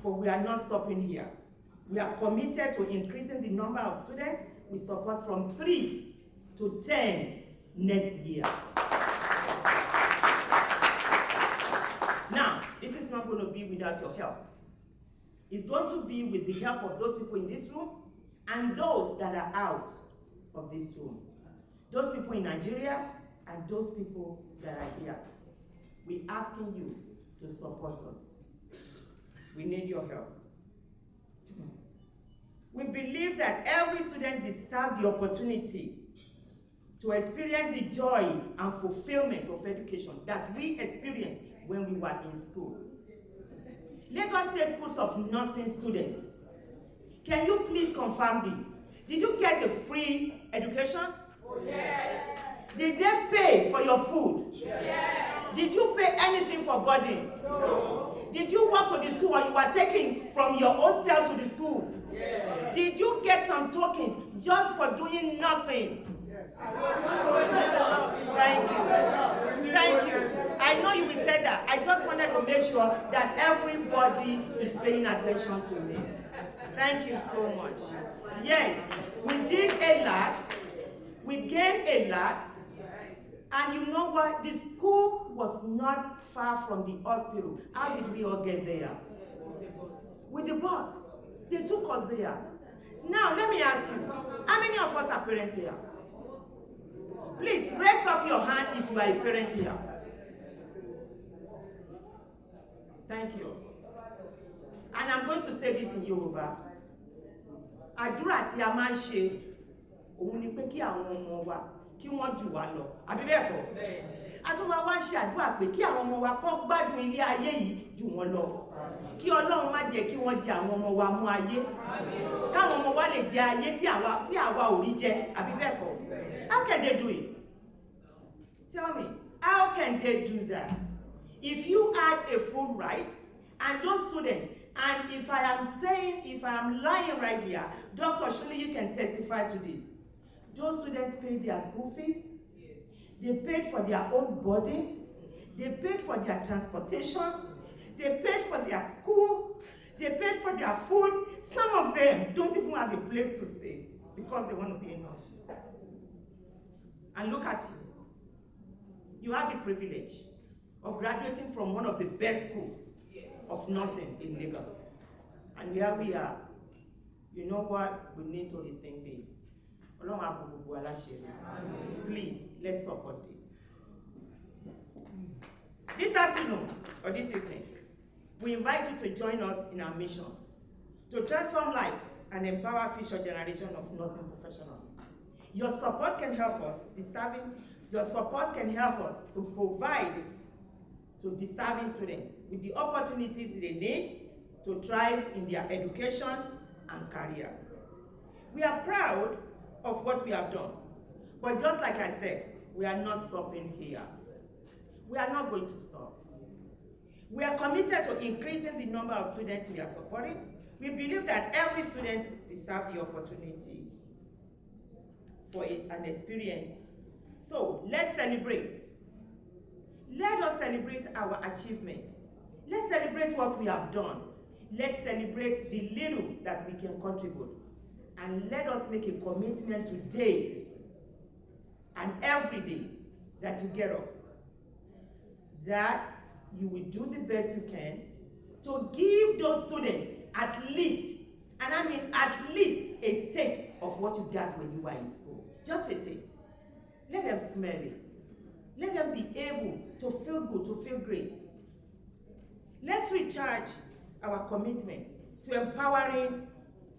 but we are not stopping here. We are committed to increasing the number of students we support from 3 to 10 next year. Now, this is not going to be without your help. It's going to be with the help of those people in this room and those that are out of this room. Those people in Nigeria and those people that are here. We're asking you to support us. We need your help. We believe that every student deserves the opportunity to experience the joy and fulfillment of education that we experienced when we were in school. Lagos State Schools of Nursing students, can you please confirm this? Did you get a free education? Yes. Did they pay for your food? Yes. Did you pay anything for boarding? No. Did you walk to the school or you were taking from your hostel to the school? Yes. Did you get some tokens just for doing nothing? Yes. Thank you. Thank you. I know you will say that. I just wanted to make sure that everybody is paying attention to me. Thank you so much. Yes, we did a lot. We gained a lot. And you know what? The school was not far from the hospital. How did we all get there? With the bus. They took us there. Now, let me ask you, how many of us are parents here? Please, raise up your hand if you are a parent here. Thank you. And I'm going to say this in Yoruba. Àdúrà tí a máa ń ṣe, òun ni pé kí àwọn ọmọ wa kí wọ́n jù wá lọ. Àbí bẹ́ẹ̀ kọ́? A tún máa wá ṣe àdúrà pé kí àwọn ọmọ wa kó gbádùn ilé ayé yìí jù wọ́n lọ. Kí Ọlọ́run má jẹ́ kí wọ́n jẹ àwọn ọmọ wa mú ayé. Káwọn ọmọ wa lè jẹ ayé tí àwa ò rí jẹ. Àbí bẹ́ẹ̀ kọ́? How can they do it? Tell me, how can they do that? If you had a full ride, and those students, and if I am lying right here, Dr. Shuli, you can testify to this. Those students paid their school fees, they paid for their own boarding, they paid for their transportation, they paid for their school, they paid for their food. Some of them don't even have a place to stay because they want to be a nurse. And look at you. You have the privilege of graduating from one of the best schools of nursing in Lagos. And here we are. You know what? We need to rethink this. Please, let's support this. This afternoon, or this evening, we invite you to join us in our mission to transform lives and empower future generation of nursing professionals. Your support can help us to provide to deserving students with the opportunities they need to thrive in their education and careers. We are proud of what we have done, but just like I said, we are not stopping here. We are not going to stop. We are committed to increasing the number of students we are supporting. We believe that every student deserves the opportunity for an experience. So let's celebrate. Let us celebrate our achievements. Let's celebrate what we have done. Let's celebrate the little that we can contribute. And let us make a commitment today and every day that you get up, that you will do the best you can to give those students at least, and I mean at least, a taste of what you got when you were in school. Just a taste. Let them smell it. Let them be able to feel good, to feel great. Let's recharge our commitment to empowering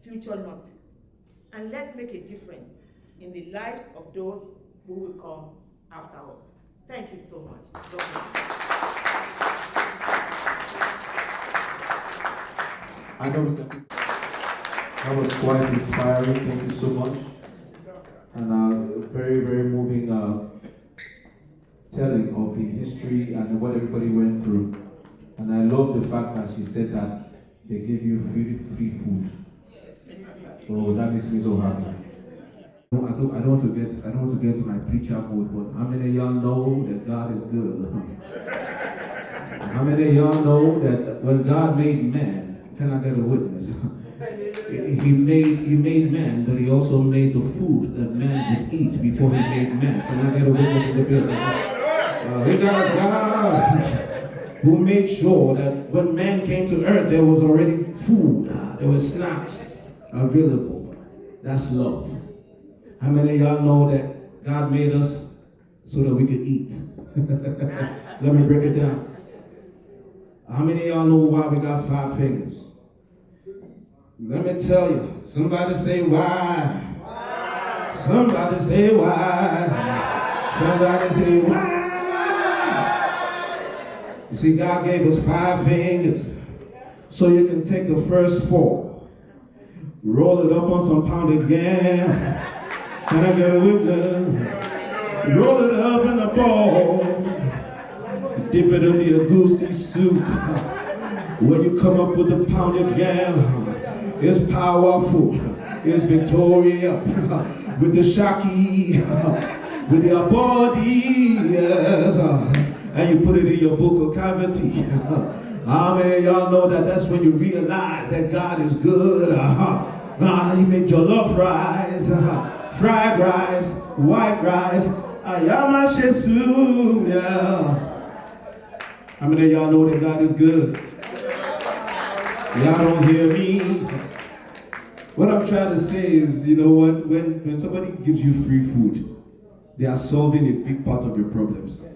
future nurses. And let's make a difference in the lives of those who will come after us. Thank you so much. God bless you. I know we can. That was quite inspiring. Thank you so much. And very, very moving telling of the history and what everybody went through. And I love the fact that she said that they gave you free food. Oh, that makes me so happy. I don't want to get into my preacher mode, but how many of y'all know that God is good? How many of y'all know that when God made man, can I get a witness? He made man, but he also made the food that man would eat before he made man. Can I get a witness in the building? We got a God who made sure that when man came to earth, there was already food, there were snacks available. That's love. How many of y'all know that God made us so that we could eat? Let me break it down. How many of y'all know why we got 5 fingers? Let me tell you. Somebody say why. Why? Somebody say why. Somebody say why. You see, God gave us 5 fingers so you can take the first 4, roll it up on some pounded yam. Can I get a witness? Roll it up in a ball. Dip it in the goosey soup. When you come up with the pounded yam, it's powerful, it's victorious. With the shaki, with your body, yes. And you put it in your buccal cavity. How many of y'all know that that's when you realize that God is good? He made jollof rice, fried rice, white rice, ayama shesu, yeah. How many of y'all know that God is good? Y'all don't hear me? What I'm trying to say is, you know what, when somebody gives you free food, they are solving a big part of your problems.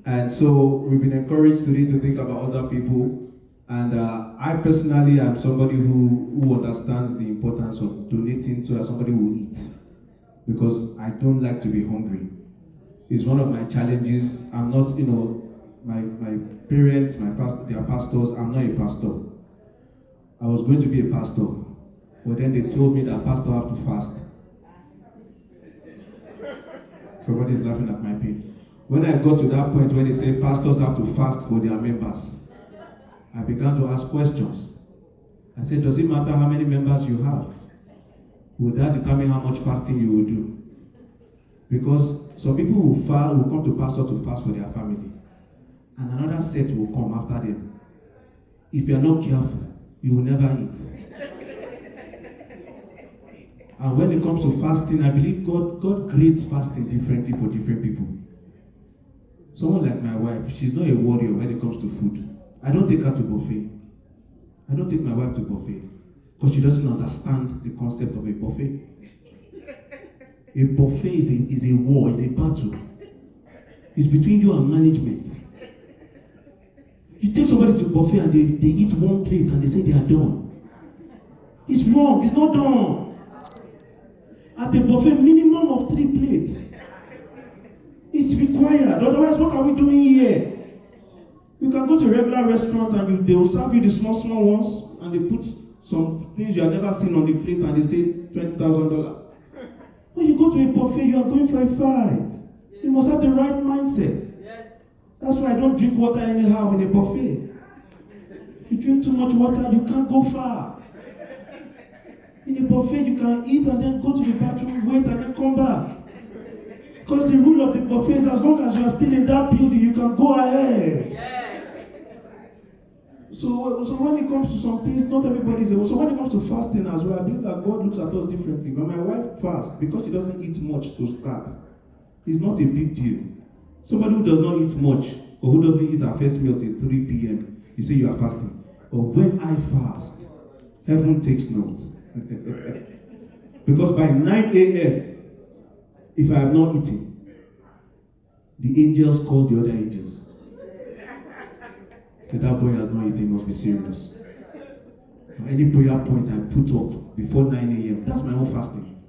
And so we've been encouraged today to think about other people. And I personally am somebody who understands the importance of donating so that somebody will eat. Because I don't like to be hungry. It's one of my challenges. I'm not, my parents, they are pastors. I'm not a pastor. I was going to be a pastor. But then they told me that pastor have to fast. Somebody's laughing at my pain. When I got to that point where they say pastors have to fast for their members, I began to ask questions. I said, does it matter how many members you have? Will that determine how much fasting you will do? Because some people will come to pastor to fast for their family. And another set will come after them. If you are not careful, you will never eat. And when it comes to fasting, I believe God grades fasting differently for different people. Someone like my wife, she's not a warrior when it comes to food. I don't take her to buffet. I don't take my wife to buffet because she doesn't understand the concept of a buffet. A buffet is a war, is a battle. It's between you and management. You take somebody to buffet and they eat one plate and they say they are done. It's wrong, it's not done. At a buffet, minimum of 3 plates. It's required. Otherwise, what are we doing here? You can go to a regular restaurant and they will serve you the small ones and they put some things you have never seen on the plate and they say $20,000. When you go to a buffet, you are going for a fight. You must have the right mindset. Yes. That's why I don't drink water anyhow in a buffet. If you drink too much water, you can't go far. In a buffet, you can eat and then go to the bathroom, wait and then come back. Because the rule of the buffet is as long as you are still in that building, you can go ahead. Yes. So when it comes to some things, not everybody is able. So when it comes to fasting as well, I believe that God looks at us differently. When my wife fasts, because she doesn't eat much to start, it's not a big deal. Somebody who does not eat much, or who doesn't eat her first meal till 3 p.m., you say you are fasting. But when I fast, heaven takes note. Because by 9 a.m., if I have not eaten, The angels called the other angels. So that boy has not eaten, must be serious. Any prayer point I put up before 9 a.m., that's my own fasting.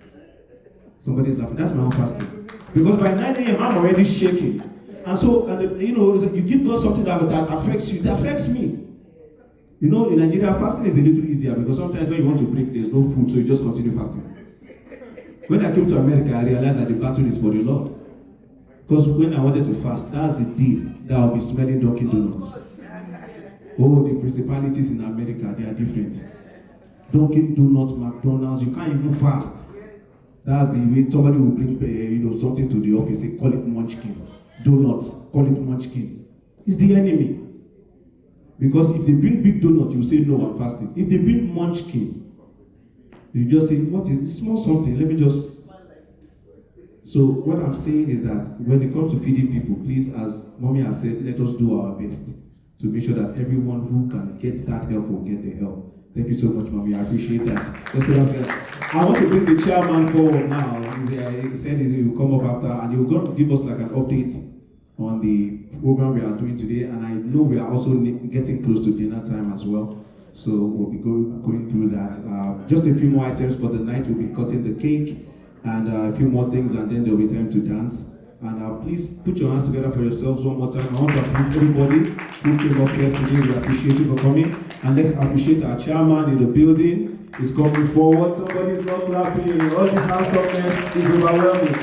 Somebody's laughing, that's my own fasting. Because by 9 a.m., I'm already shaking. And so, you give God something that affects you, that affects me. You know, in Nigeria, fasting is a little easier because sometimes when you want to break, there's no food, so you just continue fasting. When I came to America, I realized that the battle is for the Lord. Because when I wanted to fast, that's the day that I'll be smelling Dunkin' Donuts. Oh, the principalities in America, they are different. Dunkin' Donuts, McDonald's, you can't even fast. That's the way somebody will bring something to the office, say, call it munchkin. Donuts, call it munchkin. It's the enemy. Because if they bring big donut, you say, no, I'm fasting. If they bring munchkin, you just say, what is it? Small something, let me just. So what I'm saying is that when it comes to feeding people, please, as Mommy has said, let us do our best to make sure that everyone who can get that help will get the help. Thank you so much, Mommy. I appreciate that. I want to bring the chairman forward now. He said he will come up after, and he will going to give us like an update on the program we are doing today. And I know we are also getting close to dinner time as well. So we'll be going through that. Just a few more items for the night. We'll be cutting the cake and a few more things, and then there'll be time to dance. And please put your hands together for yourselves one more time. I want to thank everybody who came up here today. We appreciate you for coming. And let's appreciate our chairman in the building. He's coming forward. Somebody's not clapping. All this handsomeness is overwhelming.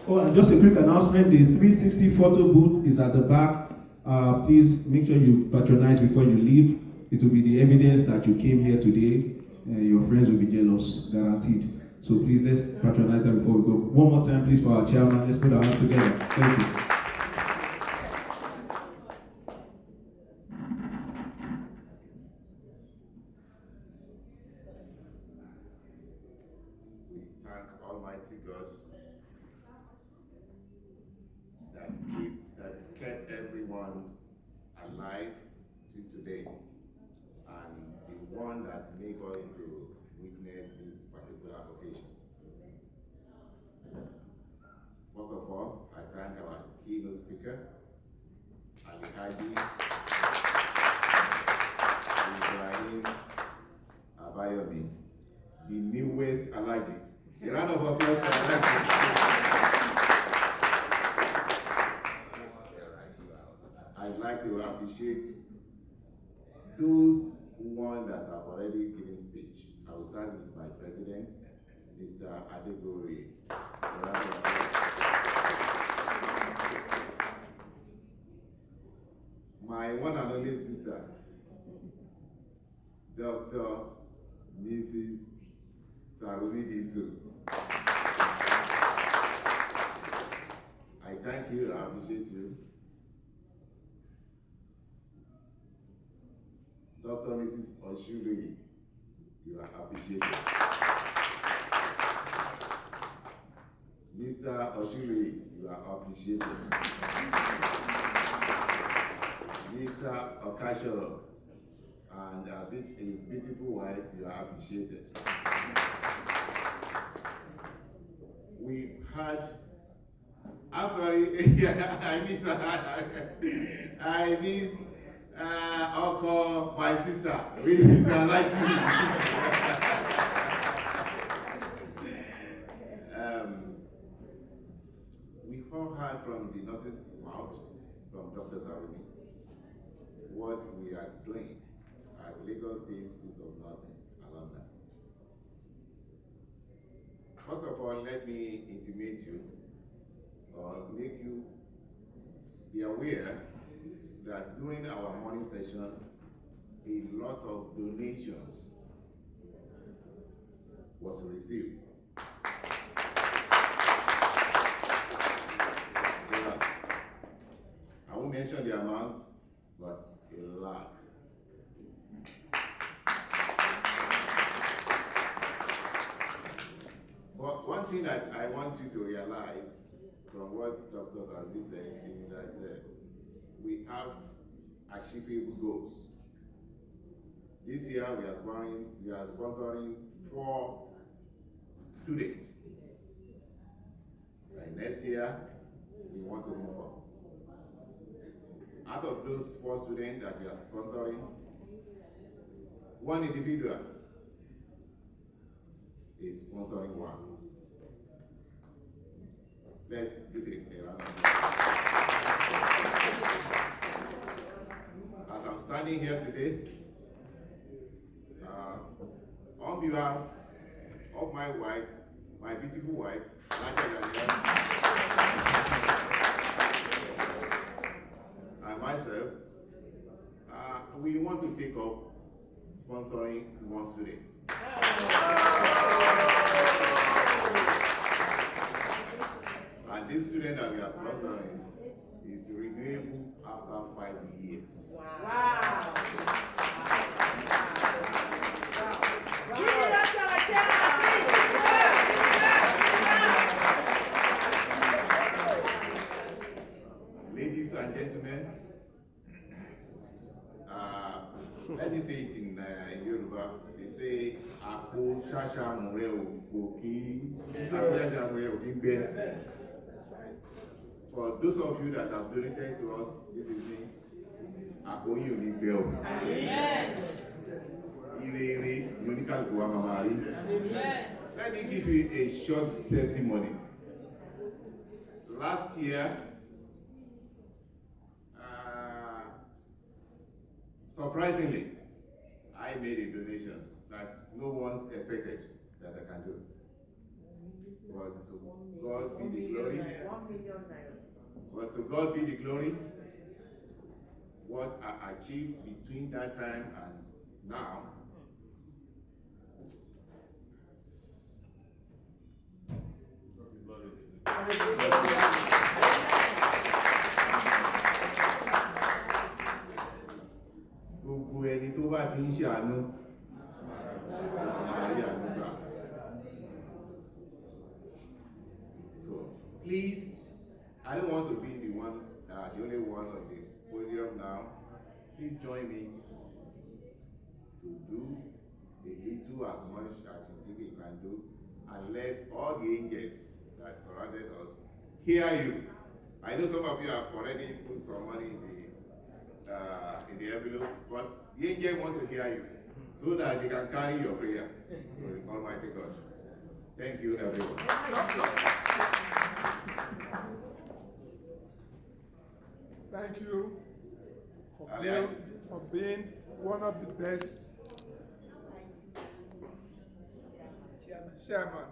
Oh, and just a quick announcement. The 360 photo booth is at the back. Please make sure you patronize before you leave. It will be the evidence that you came here today. Your friends will be jealous, guaranteed. So please, let's patronize that before we go. One more time, please, for our chairman. Let's put our hands together. Thank you. We thank Almighty God that kept everyone alive to today, and the one that made us to witness this particular occasion. First of all, I thank our keynote speaker, Ali Haji, Ibrahim Abayomi, the newest Alaji. A round of applause for Alaji. I'd like to appreciate those one that have already given speech. I will start with my president, Mr. Adegori. My one and only sister, Dr. Mrs. Sarumi Disu. I thank you, I appreciate you. Dr. Mrs. Oshuri, you are appreciated. Mr. Oshuri, you are appreciated. Mr. Okashoro and his beautiful wife, you are appreciated. We've had, I'm sorry, I miss Oko, my sister, which is like we've all heard from the nurse's mouth, from Dr. Sarumi, what we are doing at Lagos State Schools of Nursing Alumni. First of all, let me intimate you, or make you be aware that during our morning session, a lot of donations was received. I won't mention the amount, but a lot. But one thing that I want you to realize from what doctors are saying is that we have achievable goals. This year we are sponsoring 4 students And next year, we want to move on. Out of those 4 students that we are sponsoring, 1 individual is sponsoring 1. Let's give it a round of applause. As I'm standing here today, on behalf of my wife, my beautiful wife, and myself, we want to take up sponsoring 1 student. And this student that we are sponsoring is renewable after 5 years. Wow. Ladies and gentlemen, let me say it in Yoruba. They say, "Ako shasha mure oki, ako shasha mure oki be." For those of you that have donated to us this evening, ako yin oni be o. Amen. Ire unical kuwa mamari. Let me give you a short testimony. Last year, surprisingly, I made a donation that no one expected that I can do. But to God be the glory. 1 million naira. But to God be the glory. What I achieved between that time and now. Gbogbo ẹni tó bá ti ń ṣàánú, máa rí àánú gbà. So please, I don't want to be the only one on the podium now. Please join me to do a little as much as you think you can do, and let all the angels that surrounded us hear you. I know some of you have already put some money in the envelope, but the angels want to hear you so that they can carry your prayer to Almighty God. Thank you, everyone. Thank you for being one of the best chairman.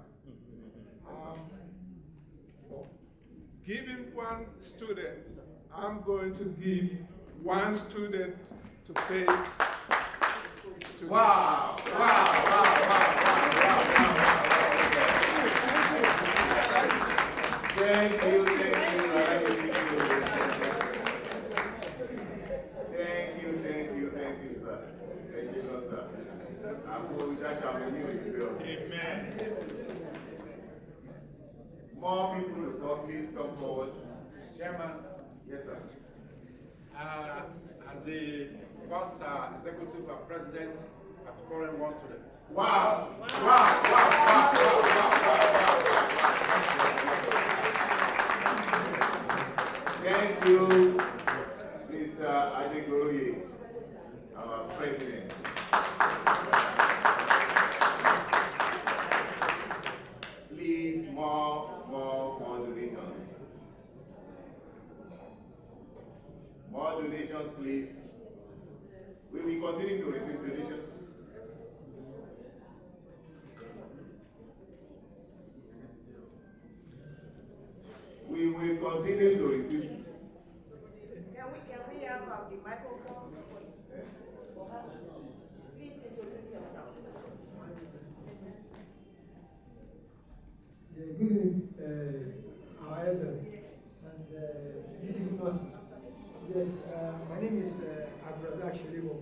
For giving 1 student, I'm going to give 1 student to pay. Wow! Thank you, sir. Amen. More people to come, please come forward. Chairman. Yes, sir. As the first executive president, I'm scoring 1 student. Wow! Thank you, Mr. Adegoroye, our president. Please, more donations. More donations, please. We will continue to receive donations. We will continue to receive. Can we have the microphone? Please introduce yourself. Good evening, our elders and beautiful nurses. Yes, my name is Abrazak Sholibo,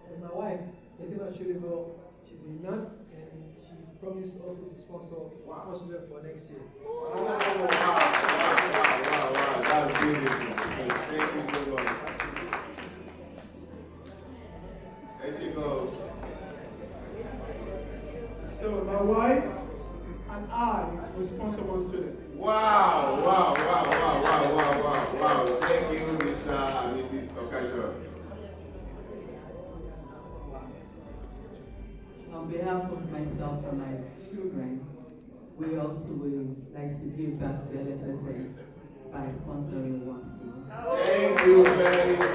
and my wife, Setima Sholibo, she's a nurse, and she promised also to sponsor one student for next year. Wow, that's beautiful. Thank you so much. There she goes. So my wife, and I, responsible student. Wow, wow, wow, wow, wow, wow, wow, wow. Thank you, Mr. and Mrs. Okasho. On behalf of myself and my children, we also would like to give back to LSSA by sponsoring one student. Thank you very much.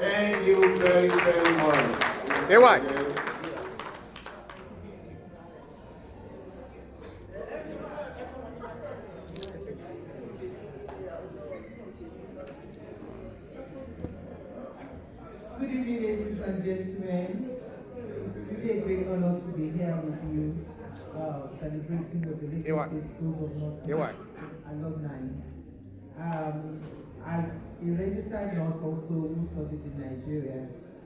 Thank you very, very much. Hey, what? Good evening, ladies and gentlemen. It's really a great honor to be here with you, celebrating the Lagos State Schools of Nursing alumni. As a registered nurse also who studied in Nigeria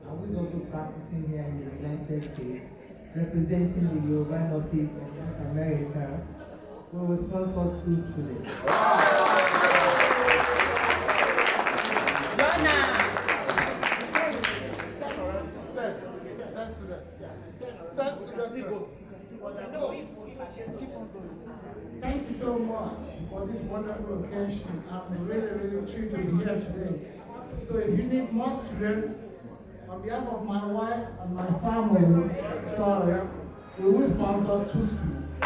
and who is also practicing here in the United States, representing the Yoruba nurses of North America, we will sponsor 2 students. Thank you so much for this wonderful occasion. I'm really, really thrilled to be here today. So if you need more students, on behalf of my wife and my family, sorry, we will sponsor 2 students.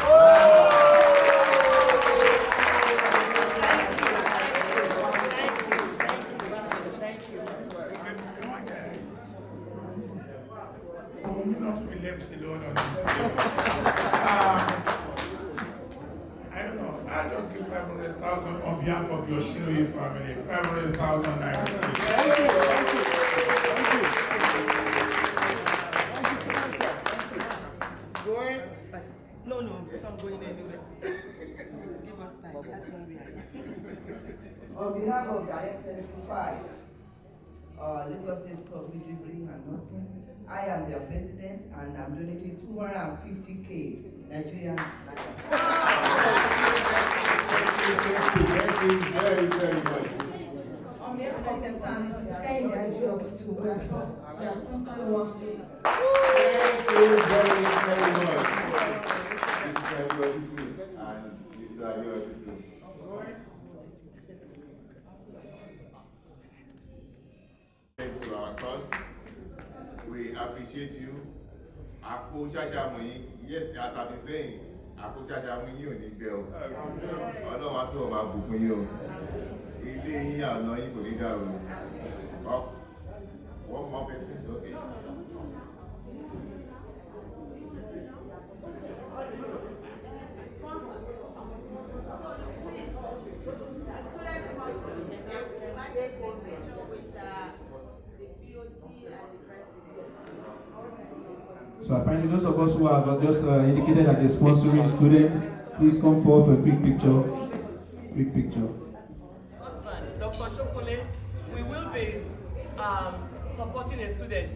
Not to be left alone on this. I don't know. I'll just give 500,000 on behalf of your Shinoe family. 500,000 naira. Thank you. Going? No, it's not going anywhere. Give us time. That's why we are here. On behalf of Director 5, Lagos State School of Midwifery and Nursing, I am their president and I'm donating 250K Nigerian naira. Thank you very, very much. On behalf of the stand, Mrs. Kayode Ajiotutu, we are sponsoring 1 student. Thank you very, very much. Mr. Ajiotutu and Mr. Ajiotutu. To our cause, we appreciate you. Yes, as I've been saying, Ọlọ́run á tó máa bù fún yín o. Ilé yín àná yín kò ní dàrú. One more person, okay. So apparently those of us who have just indicated that they're sponsoring students, please come forward for a quick picture. Quick picture. Dr. Shokole, we will be supporting a student.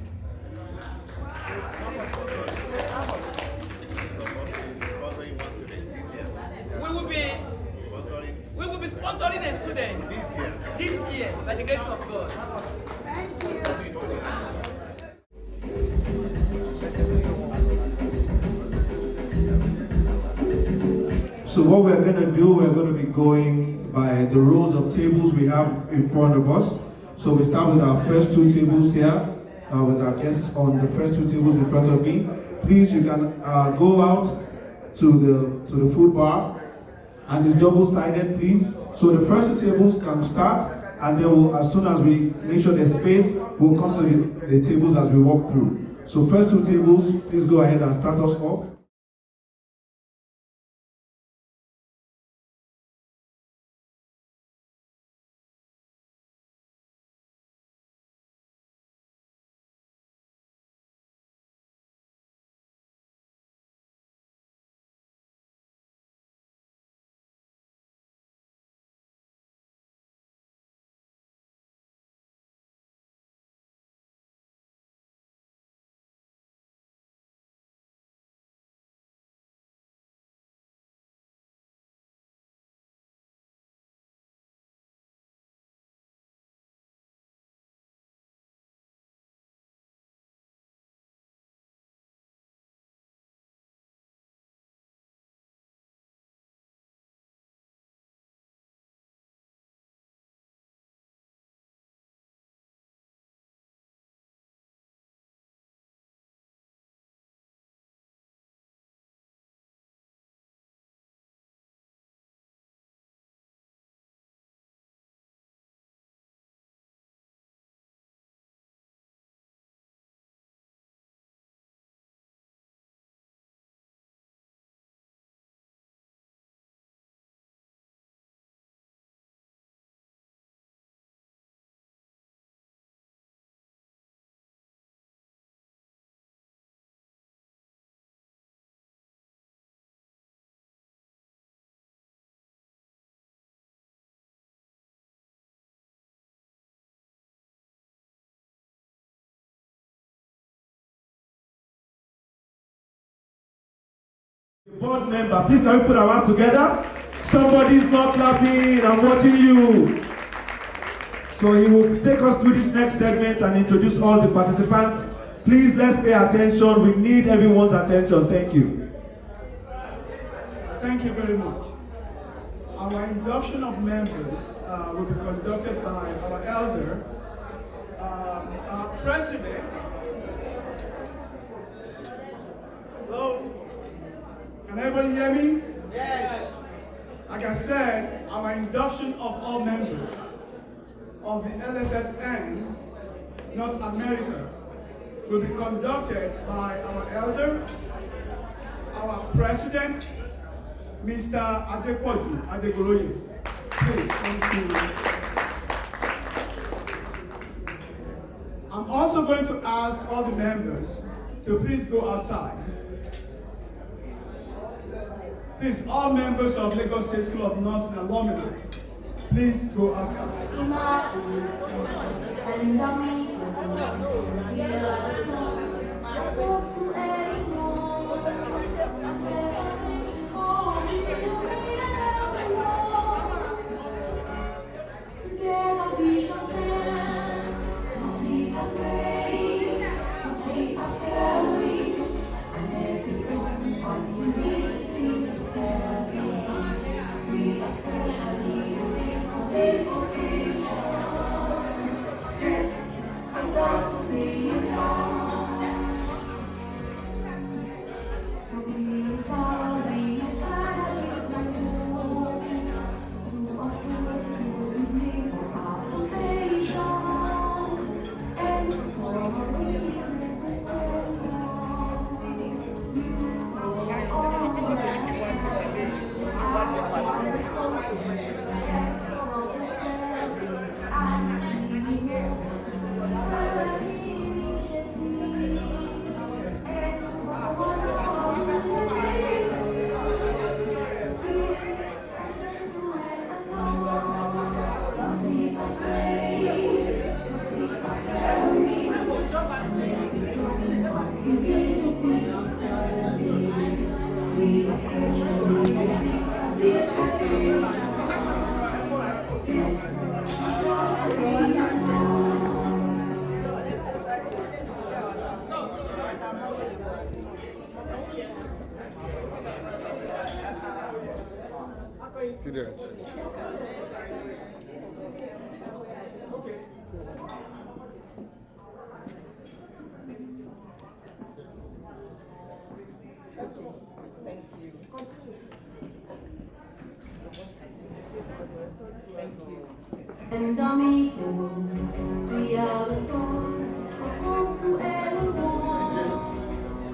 We will be sponsoring a student this year by the grace of God. Thank you. So what we're going to do, we're going to be going by the rows of tables we have in front of us. So we start with our first 2 tables here, with our guests on the first 2 tables in front of me. Please, you can go out to the food bar, and it's double-sided, please. So the first 2 tables can start, and then we'll, as soon as we make sure there's space, we'll come to the tables as we walk through. So first 2 tables, please go ahead and start us off. Board member, please can we put our hands together? Somebody's not clapping, I'm watching you. So he will take us through this next segment and introduce all the participants. Please, let's pay attention. We need everyone's attention. Thank you. Thank you very much. Our induction of members will be conducted by our elder, our president. Hello? Can everybody hear me? Yes. Like I said, our induction of all members of the LSSN, North America, will be conducted by our elder, our president, Mr. Adepoju Adegoroye. Please, thank you. I'm also going to ask all the members to please go outside. Please, all members of Lagos State School of Nursing Alumni, please go outside. Together we shall stand. The seas are great, the seas are carried, and every tone of humility and service. We are specially made for this occasion. Yes, I'm proud to be in us. From near and far, we have gathered with my home to uphold the name of our profession, and for our witness we stand on. You for all our responsiveness, yes, selfless service, and being able to her initiative, and for all the way to gentleness and love. The seas are great, the seas are carried, and every tone of humility and service. We are specially made for this occasion. Yes, I'm proud to be Sit there. Thank you. Thank you. And we are the sons of home to everyone,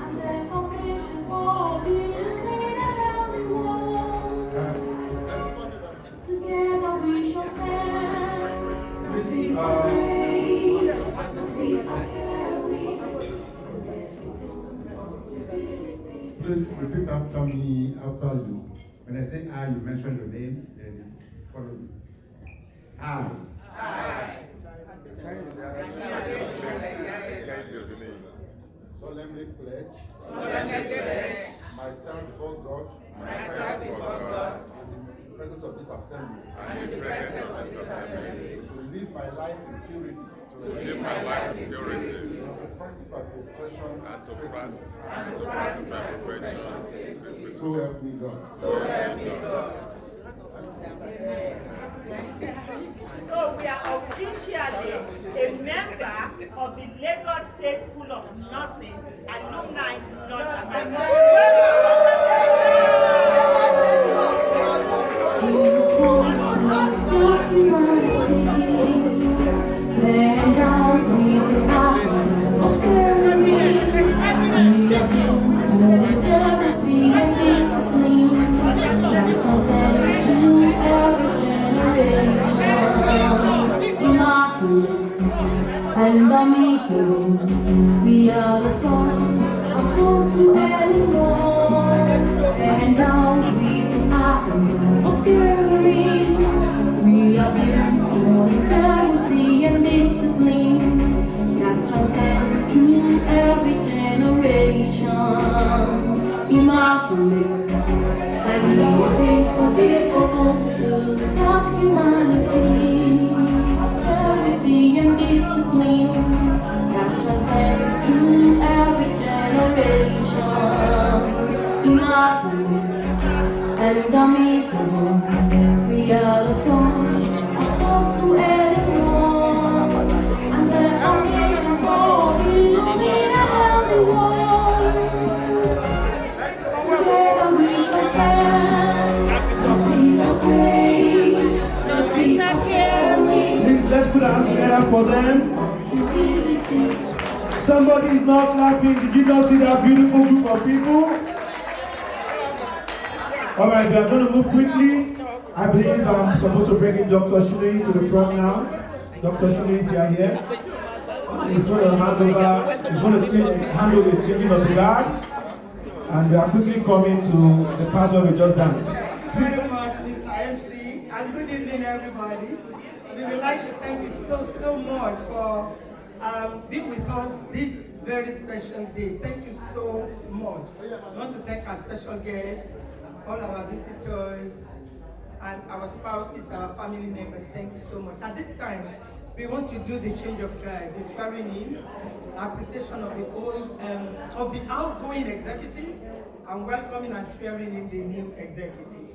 and the foundation for building a healthy world. Together we shall stand. The seas are great, the seas are carried, and every tone of humility. Please repeat after me, after you. When I say I, you mention your name, then follow me. I. Solemnly pledge. Myself before God. In the presence of this assembly. To live my life in purity. To practice my profession. And to practice my profession. So help me God. So we are officially a member of the Lagos State School of Nursing Alumni North America. And we are the sons of home to everyone, and now we are the sons of caring. We are built on integrity and discipline that transcends through every generation. Immaculate. better for them? Somebody is not clapping. Did you not see that beautiful group of people? All right, we are going to move quickly. I believe I'm supposed to bring in Dr. Shule to the front now. Dr. Shule, if you are here, he's going to handle the changing of the guard. And we are quickly coming to the part where we just dance. Thank you very much, Mr. MC, and good evening, everybody. We would like to thank you so much for being with us this very special day. Thank you so much. I want to thank our special guests, all our visitors, and our spouses, our family members. Thank you so much. At this time, we want to do the change of guard, the swearing in, appreciation of the outgoing executive, and welcoming and swearing in the new executive.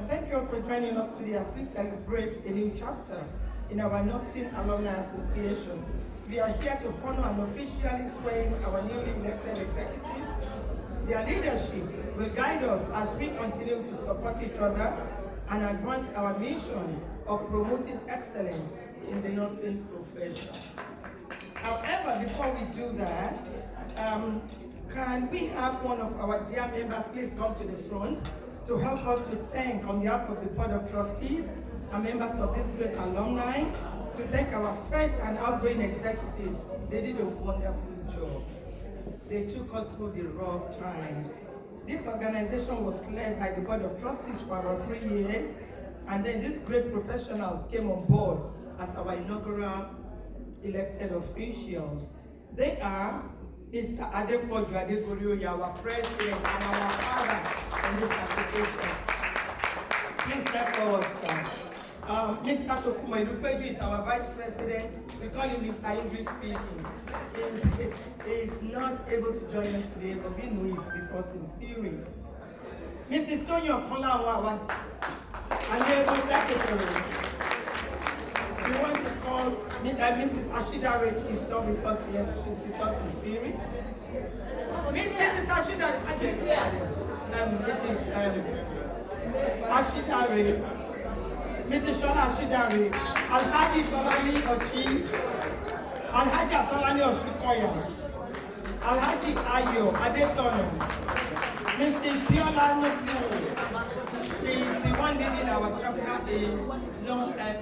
Thank you all for joining us today as we celebrate a new chapter in our Nursing Alumni Association. We are here to honor and officially swear in our newly elected executives. Their leadership will guide us as we continue to support each other and advance our mission of promoting excellence in the nursing profession. However, before we do that, can we have one of our dear members please come to the front to help us to thank on behalf of the Board of Trustees and members of this great alumni, to thank our first and outgoing executive. They did a wonderful job. They took us through the rough times. This organization was led by the Board of Trustees for about 3 years, and then these great professionals came on board as our inaugural elected officials. They are Mr. Adepoju Adegorioye, our president and our father in this association. Please step forward, sir. Mr. Tokuma Ilupeju is our vice president. We call him Mr. English speaking. He is not able to join us today, but we know it's because in spirit. Mrs. Tonyo Kolawa, our secretary. We want to call Mrs. Ashida Ray to stop with us here. She's with us in spirit. Mrs. Ashida Ray, it is Ashida Ray. Mrs. Shola Ashida Ray. Alhaji Tolani Oshi. Alhaji Tolani Oshikoya. Alhaji Ayo Adetono. Mrs. Biola Nosi. She is the one leading our chapter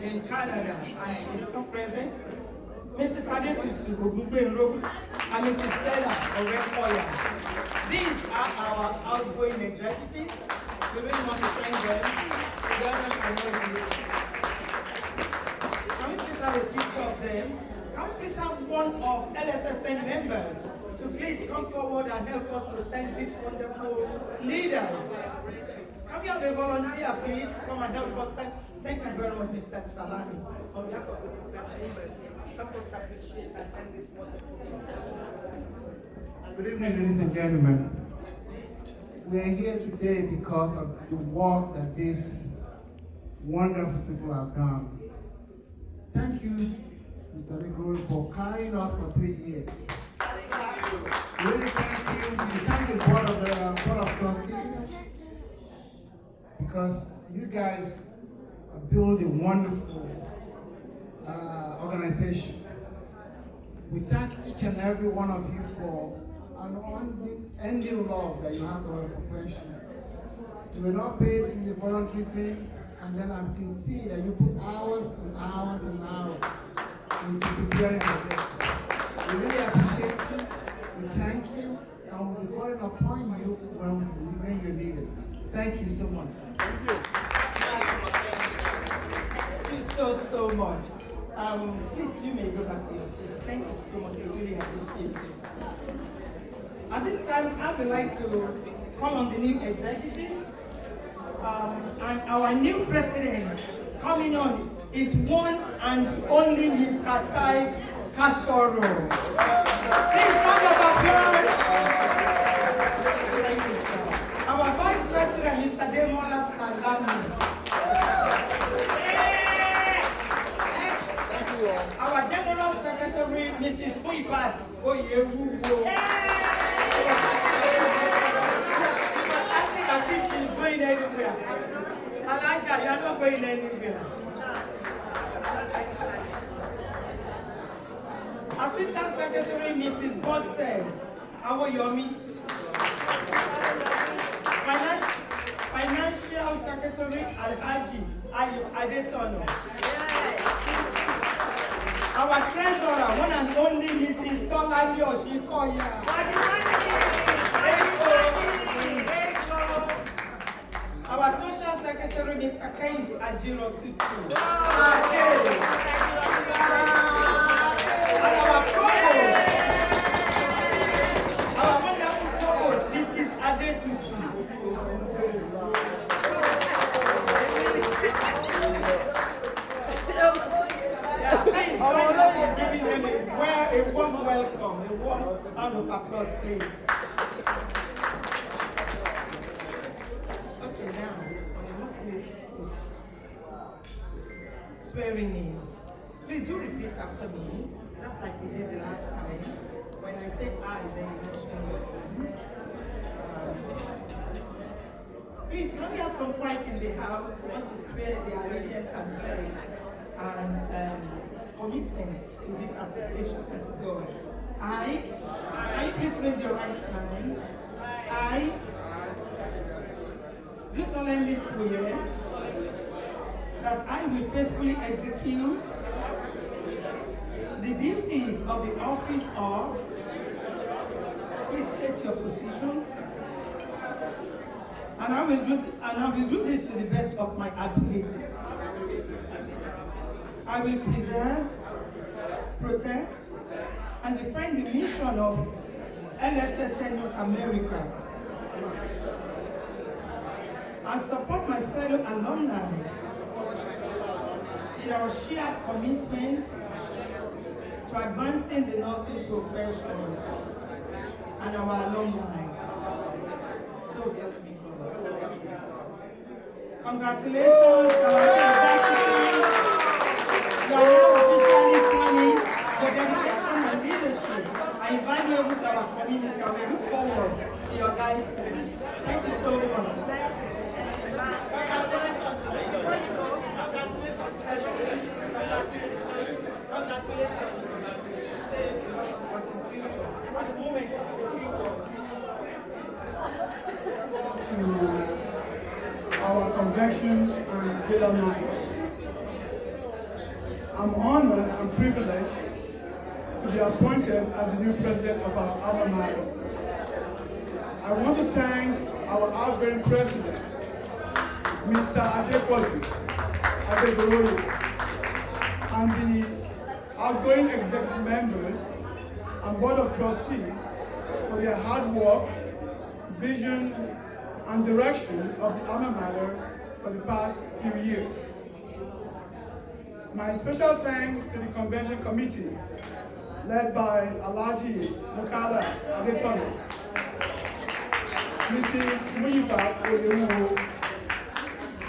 in Canada, and she is not present. Mrs. Adetutu Ogunbenro and Mrs. Stella Orekoya. These are our outgoing executives. We really want to thank them. Can we please have a picture of them? Can we please have one of LSSN members to please come forward and help us to thank these wonderful leaders? Can we have a volunteer, please, to come and help us? Thank you very much, Mr. Salami. On behalf of the program members, help us appreciate and thank this wonderful leaders. Good evening, ladies and gentlemen. We are here today because of the work that these wonderful people have done. Thank you, Mr. Legro, for carrying us for 3 years. Really thank you. We thank the Board of Trustees, because you guys have built a wonderful organization. We thank each and every one of you for an unending love that you have for our profession. You were not paid, this is a voluntary thing, and then I can see that you put hours and hours and hours into preparing for this. We really appreciate you, we thank you, and we'll be calling upon you when you need it. Thank you so much. Thank you. Thank you so much. Please, you may go back to your seats. Thank you so much. We really appreciate it. At this time, I would like to call on the new executive. And our new president coming on is one and only Mr. Tai Kasoro. Please round of applause. Thank you, sir. Our vice president, Mr. Demola Salami. Our general secretary, Mrs. Muibat Oyewu. As if she's going anywhere. Alaja, you are not going anywhere. Secretary, Mrs. Bosse Awoyomi. Financial Secretary, Alhaji Adetono. Our treasurer, one and only Mrs. Tolani Oshikoya. Our social secretary, Mr. Kendi Ajiro Tutu. And our provost, our wonderful provost, Mrs. Ade Tutu. Please join us in giving them a warm welcome, a warm round of applause, please. Okay, now, swearing in. Please do repeat after me, just like we did the last time. When I say I, then you mention it. Please, can we have some quiet in the house? We want to swear the obedience and faith and commitment to this association and to God. I, please raise your right hand. I do solemnly swear that I will faithfully execute the duties of the office of, please state your positions, and I will do this to the best of my ability. I will preserve, protect, and defend the mission of LSSN North America, and support my fellow alumni in our shared commitment to advancing the nursing profession and our alumni. So help me God. Congratulations, our executive. You are now officially signing your dedication and leadership. I invite you over to our community and we look forward to your guidance. Thank you so much. To our convention and GALA night. I'm honored and privileged to be appointed as the new president of our alma mater. I want to thank our outgoing president, Mr. Adegoroye, and the outgoing executive members and board of trustees for their hard work, vision, and direction of the alma mater for the past few years. My special thanks to the convention committee, led by Alhaji Mukala Adetono, Mrs. Muyiba Oyewo,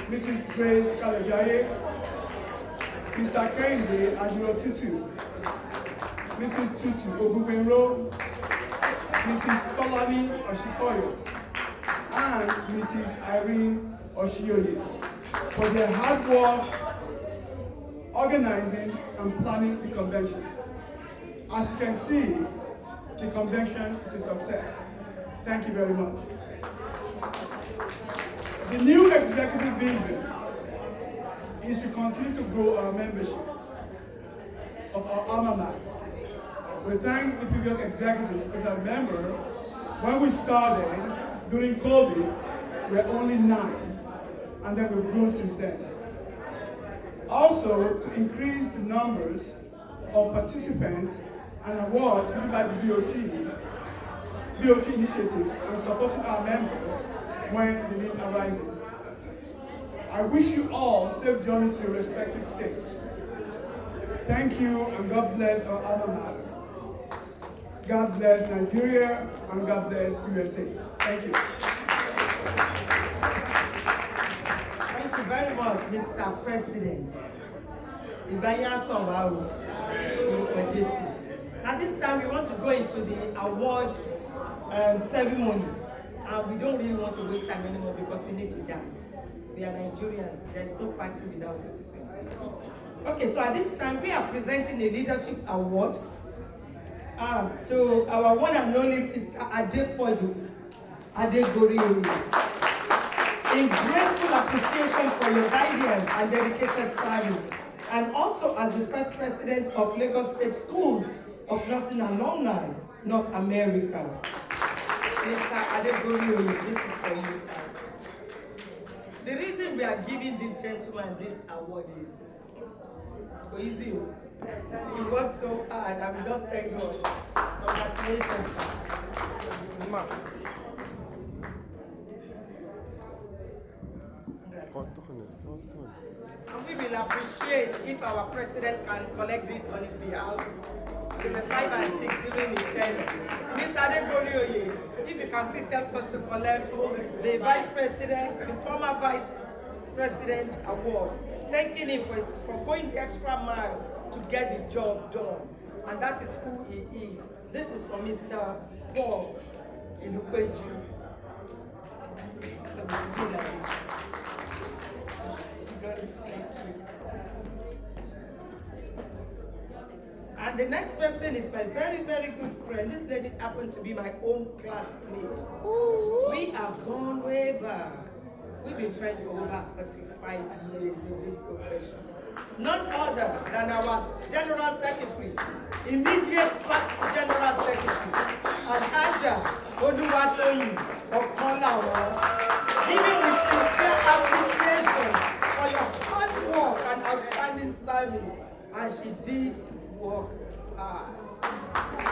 Mrs. Grace Kalejaye, Mr. Kendi Ajiro Tutu, Mrs. Tutu Ogubenro, Mrs. Tolani Oshikoyo, and Mrs. Irene Oshioye for their hard work organizing and planning the convention. As you can see, the convention is a success. Thank you very much. The new executive vision is to continue to grow our membership of our alma mater. We thank the previous executives because I remember when we started during COVID, we were only 9, and then we've grown since then. Also, to increase the numbers of participants and award given by the BOT initiatives and supporting our members when the need arises. I wish you all safe journey to your respective states. Thank you, and God bless our alma mater. God bless Nigeria, and God bless USA. Thank you. Thank you very much, Mr. President. At this time, we want to go into the award ceremony. And we don't really want to waste time anymore because we need to dance. We are Nigerians. There is no party without dancing. Okay, so at this time, we are presenting a leadership award To our one and only Mr. Adepoju Adegori. In grateful appreciation for your guidance and dedicated service, and also as the first president of Lagos State Schools of Nursing Alumni, North America. Mr. Adegori, this is for you, sir. The reason we are giving this gentleman this award is easy. He worked so hard and we just thank God. Congratulations, sir. And we will appreciate if our president can collect this on his behalf. In the 5 and 6 during his tenure. Mr. Adegori, if you can please help us to collect the vice president, the former vice president award, thanking him for going the extra mile to get the job done. And that is who he is. This is for Mr. Paul Ilupeju. And the next person is my very, very good friend. This lady happened to be my own classmate. We have gone way back. We've been friends for over 35 years in this profession. None other than our General Secretary, immediate past General Secretary, Alhaja Oluwatoyin Okolawa, giving with sincere appreciation for your hard work and outstanding service. And she did work hard.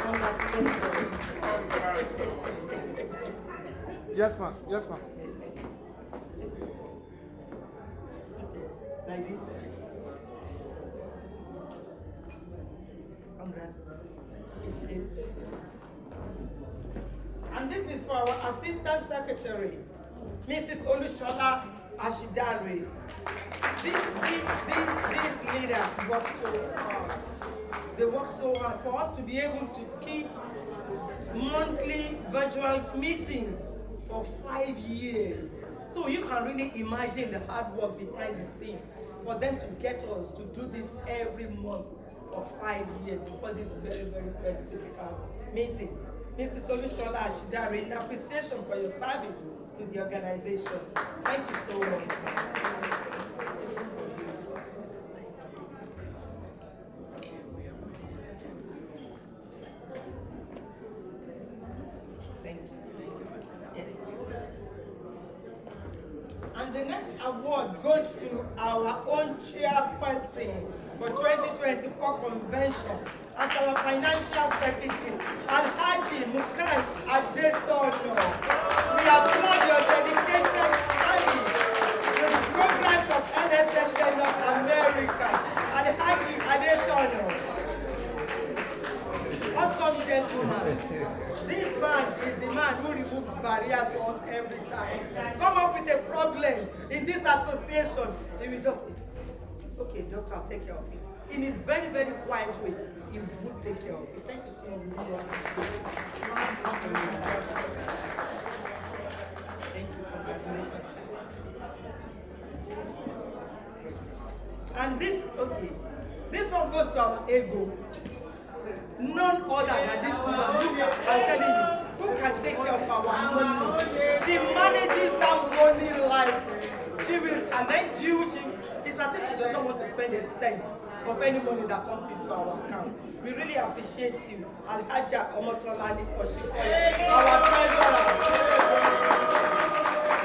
Congratulations. Yes, ma'am. Yes, ma'am. Like this. Congrats. And this is for our Assistant Secretary, Mrs. Olushola Ashidare. These leaders work so hard. They work so hard for us to be able to keep monthly virtual meetings for 5 years. So you can really imagine the hard work behind the scene for them to get us to do this every month for 5 years before this very, very first physical meeting. Mrs. Olushola Ashidare, in appreciation for your service to the organization. Thank you so much. And the next award goes to our own chairperson for 2024 convention as our financial secretary, Alhaji Mukai Adetono. We applaud your dedicated service to the progress of NSSA North America. Alhaji Adetono. Awesome gentleman. This man is the man who removes barriers for us every time. Come up with a problem in this association, he will just say, okay, doctor, I'll take care of it. In his very, very quiet way, he would take care of it. Thank you so much. Thank you, congratulations. And this, okay, this one goes to our ego. None other than this woman. Look, I'm telling you, who can take care of our money? She manages that money like she will challenge you. It's as if she doesn't want to spend a cent of any money that comes into our account. We really appreciate you, Alhaja Omotolani Oshikoye, our treasurer.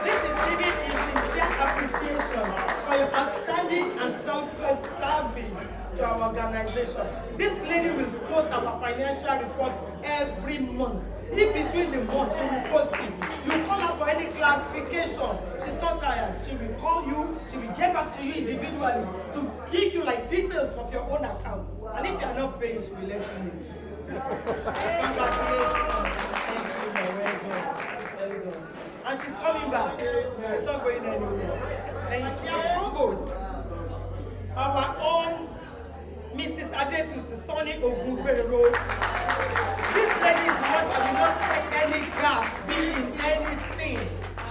This is giving in sincere appreciation for your outstanding and selfless service to our organization. This lady will post our financial report every month. In between the month, she will post it. You call her for any clarification. She's not tired. She will call you. She will get back to you individually to give you like details of your own account. And if you are not paying, she will let you know. Congratulations. Thank you. Very good. Very good. And she's coming back. She's not going anywhere. Thank you. Provost, our own Mrs. Adetutu Sonny Ogunbero. This lady is one that will not take any gap, be in anything.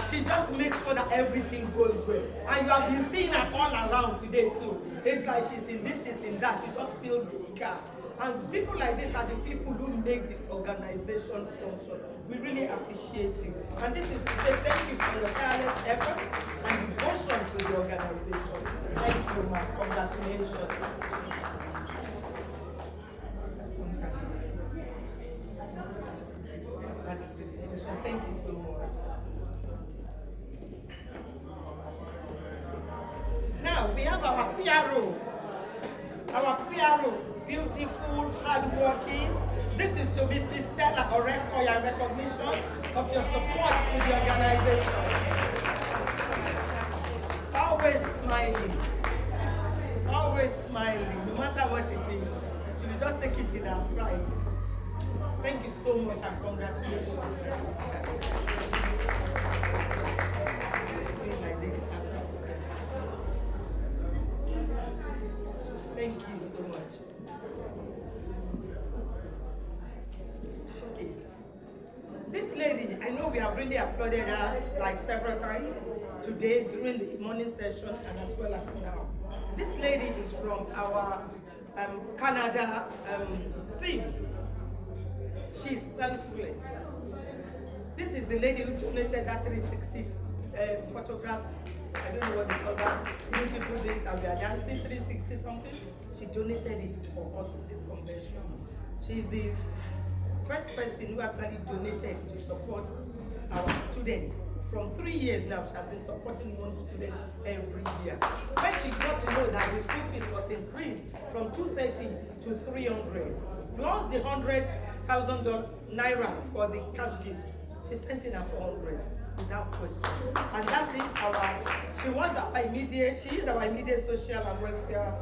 She just makes sure that everything goes well. And you have been seeing her all around today too. It's like she's in this, she's in that. She just fills the gap. And people like this are the people who make the organization function. We really appreciate you. And this is to say thank you for your tireless efforts and devotion to the organization. Thank you, ma. Congratulations. Thank you so much. Now we have our PRO. Our PRO, beautiful, hardworking. This is to Mrs. Stella Orekoya in recognition of your support to the organization. Always smiling, no matter what it is. She will just take it in her stride. Thank you so much and congratulations. Like this. Thank you so much. Okay. This lady, I know we have really applauded her like several times today during the morning session and as well as now. This lady is from our Canada team. She's selfless. This is the lady who donated that 360 photograph. I don't know what they call that beautiful thing that we are dancing, 360 something. She donated it for us to this convention. She's the first person who actually donated to support our student. From 3 years now, she has been supporting one student every year. When she got to know that the school fees was increased from $230 to $300, plus the $100,000 naira for the cash gift, she sent in her $400 without question. And that is she is our immediate social and welfare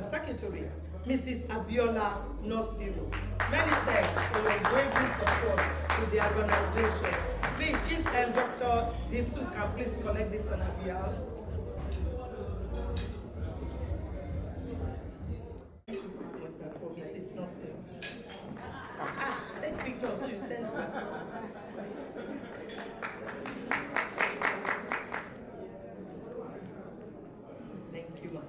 secretary, Mrs. Abiola Nosiru. Many thanks for your unwavering support to the organization. Please, if Dr. Disu can please collect this on her behalf. For Mrs. Nosiru. Take pictures so you send to her. Thank you, ma'am.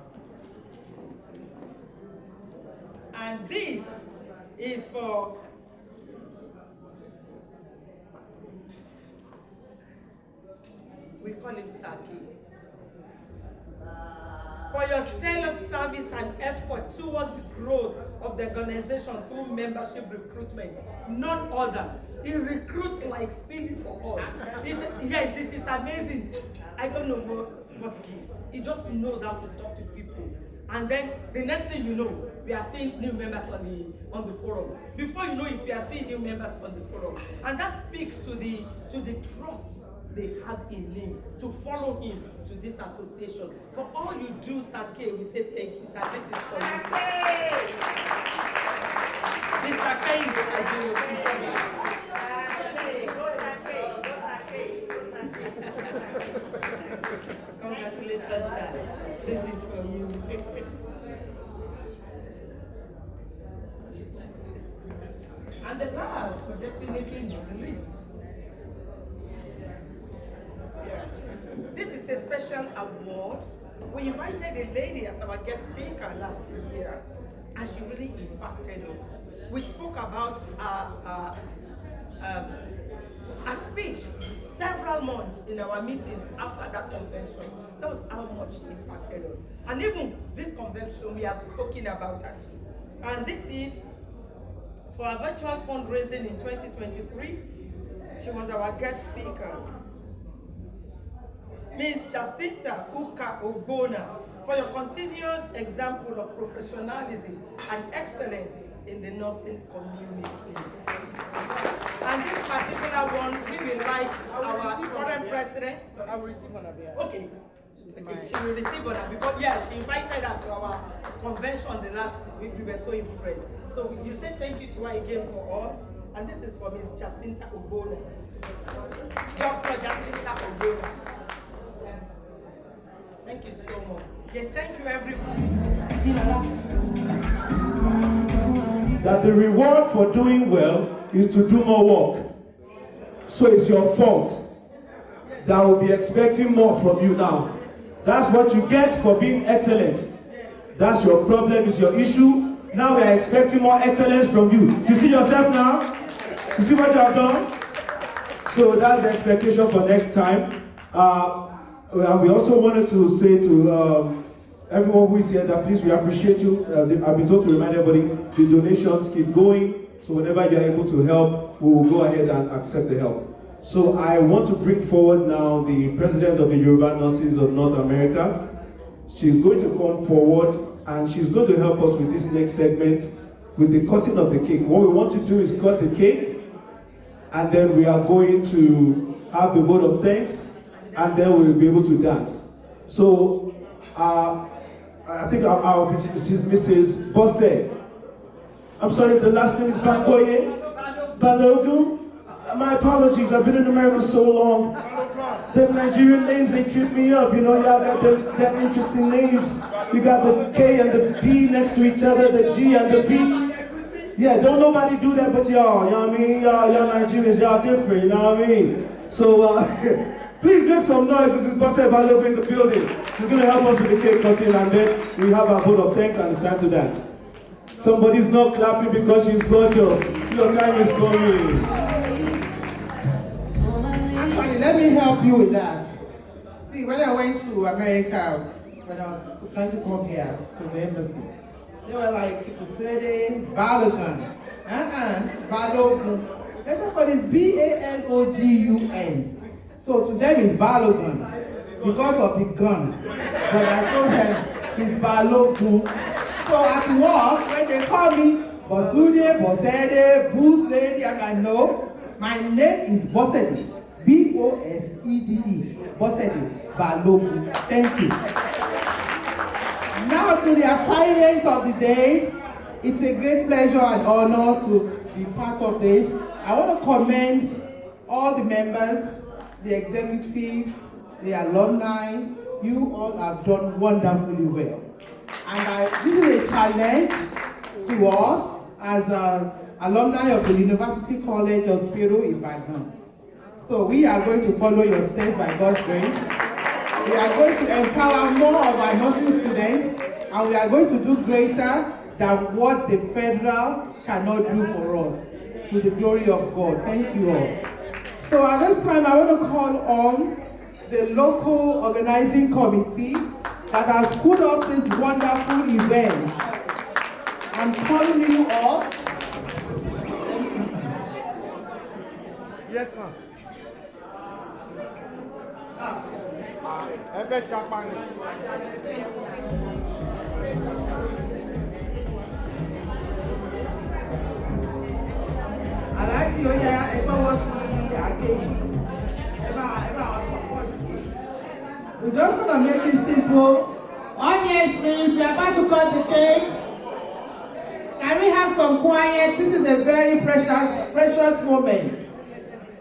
And this is for we call him Saki. For your stellar service and effort towards the growth of the organization through membership recruitment, none other. He recruits like silly for us. Yes, it is amazing. I don't know what gift. He just knows how to talk to people. And then the next thing you know, we are seeing new members on the forum. Before you know it, we are seeing new members on the forum. And that speaks to the trust they have in him, to follow him to this association. For all you do, Sake, we say thank you, sir. This is for you, sir. This Sake is the ideal Congratulations, sir. This is for you. And the last, but definitely not the least. This is a special award. We invited a lady as our guest speaker last year, and she really impacted us. We spoke about a speech several months in our meetings after that convention. That was how much she impacted us. And even this convention, we have spoken about her too. And this is for our virtual fundraising in 2023. She was our guest speaker. Ms. Jacinta Uka Ogbona, for your continuous example of professionalism and excellence in the nursing community. And this particular one, we will like our current president. So I will receive on her behalf. Okay. She will receive on her because, yeah, she invited her to our convention the last week. We were so impressed. So you say thank you to her again for us. And this is for Ms. Jacinta Ogbona. Dr. Jacinta Ogbona. Thank you so much. Yeah, thank you, everyone. That the reward for doing well is to do more work. So it's your fault that will be expecting more from you now. That's what you get for being excellent. That's your problem, is your issue. Now we are expecting more excellence from you. You see yourself now? You see what you have done? So that's the expectation for next time. We also wanted to say to everyone who is here that please, we appreciate you. I've been told to remind everybody, the donations keep going. So whenever you're able to help, we will go ahead and accept the help. So I want to bring forward now the president of the Yoruba Nurses of North America. She's going to come forward and she's going to help us with this next segment with the cutting of the cake. What we want to do is cut the cake, and then we are going to have the vote of thanks, and then we'll be able to dance. So I think this is Mrs. Bosse. I'm sorry, the last name is Bangoye Balogun. My apologies, I've been in America so long. The Nigerian names, they trip me up. You know, y'all got that interesting names. You got the K and the P next to each other, the G and the B. Yeah, don't nobody do that but y'all. You know what I mean? Y'all Nigerians, y'all different. You know what I mean? So please make some noise. This is Bosse Balogun in the building. She's going to help us with the cake cutting, and then we have our vote of thanks and it's time to dance. Somebody's not clapping because she's gorgeous. Your time is coming. Actually, let me help you with that. See, when I went to America, when I was trying to come here to the embassy, they were like, Kusede Balogun. Balogun. They said, but it's Balogun. So to them it's Balogun because of the gun. But I told them it's Balogun. So at work, when they call me Bosude, Bosede, Boost Lady, and I know my name is Bosede. B-O-S-E-D-E. Bosede Balogun. Thank you. Now to the assignment of the day. It's a great pleasure and honor to be part of this. I want to commend all the members, the executive, the alumni. You all have done wonderfully well. And this is a challenge to us as alumni of the University College of Spiro Ibadan. So we are going to follow your steps by God's grace. We are going to empower more of our nursing students, and we are going to do greater than what the federal cannot do for us, to the glory of God. Thank you all. So at this time, I want to call on the local organizing committee that has put up this wonderful event. I'm calling you all. Yes, ma'am. Alhaji Oya, Eba was again. We're just going to make it simple. Audience, please, we are about to cut the cake. Can we have some quiet? This is a very precious moment.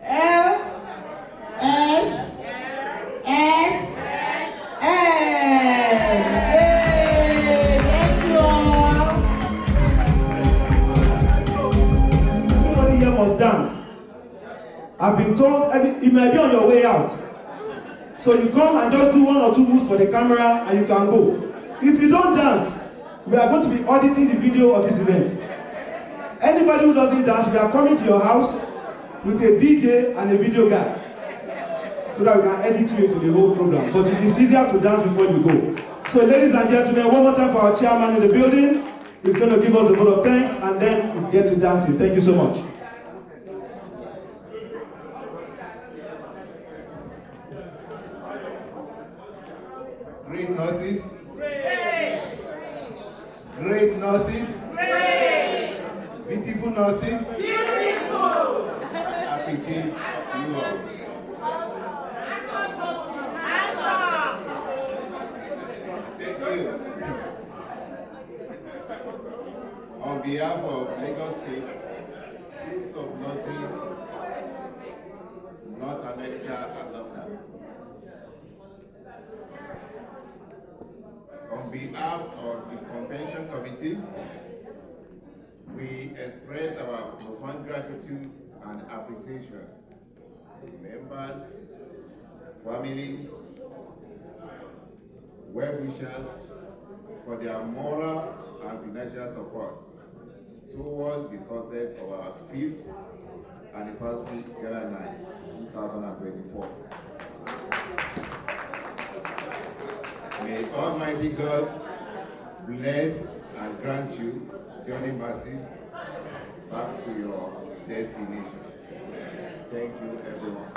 L, S, S, N. Hey, thank you all. Everybody here must dance. I've been told it might be on your way out. So you come and just do one or two moves for the camera and you can go. If you don't dance, we are going to be auditing the video of this event. Anybody who doesn't dance, we are coming to your house with a DJ and a video guy so that we can edit you into the whole program. But it is easier to dance before you go. So ladies and gentlemen, one more time for our chairman in the building. He's going to give us the vote of thanks and then we get to dancing. Thank you so much. Great nurses. Great nurses. Beautiful nurses. I appreciate you all. Thank you. On behalf of Lagos State Schools of Nursing, North America Alumni, on behalf of the Convention Committee, we express our profound gratitude and appreciation to members, families, well-wishers, for their moral and financial support towards the success of our 5th anniversary GALA night 2024. May Almighty God bless and grant you journey mercies back to your destination. Thank you, everyone.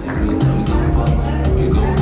Thank you.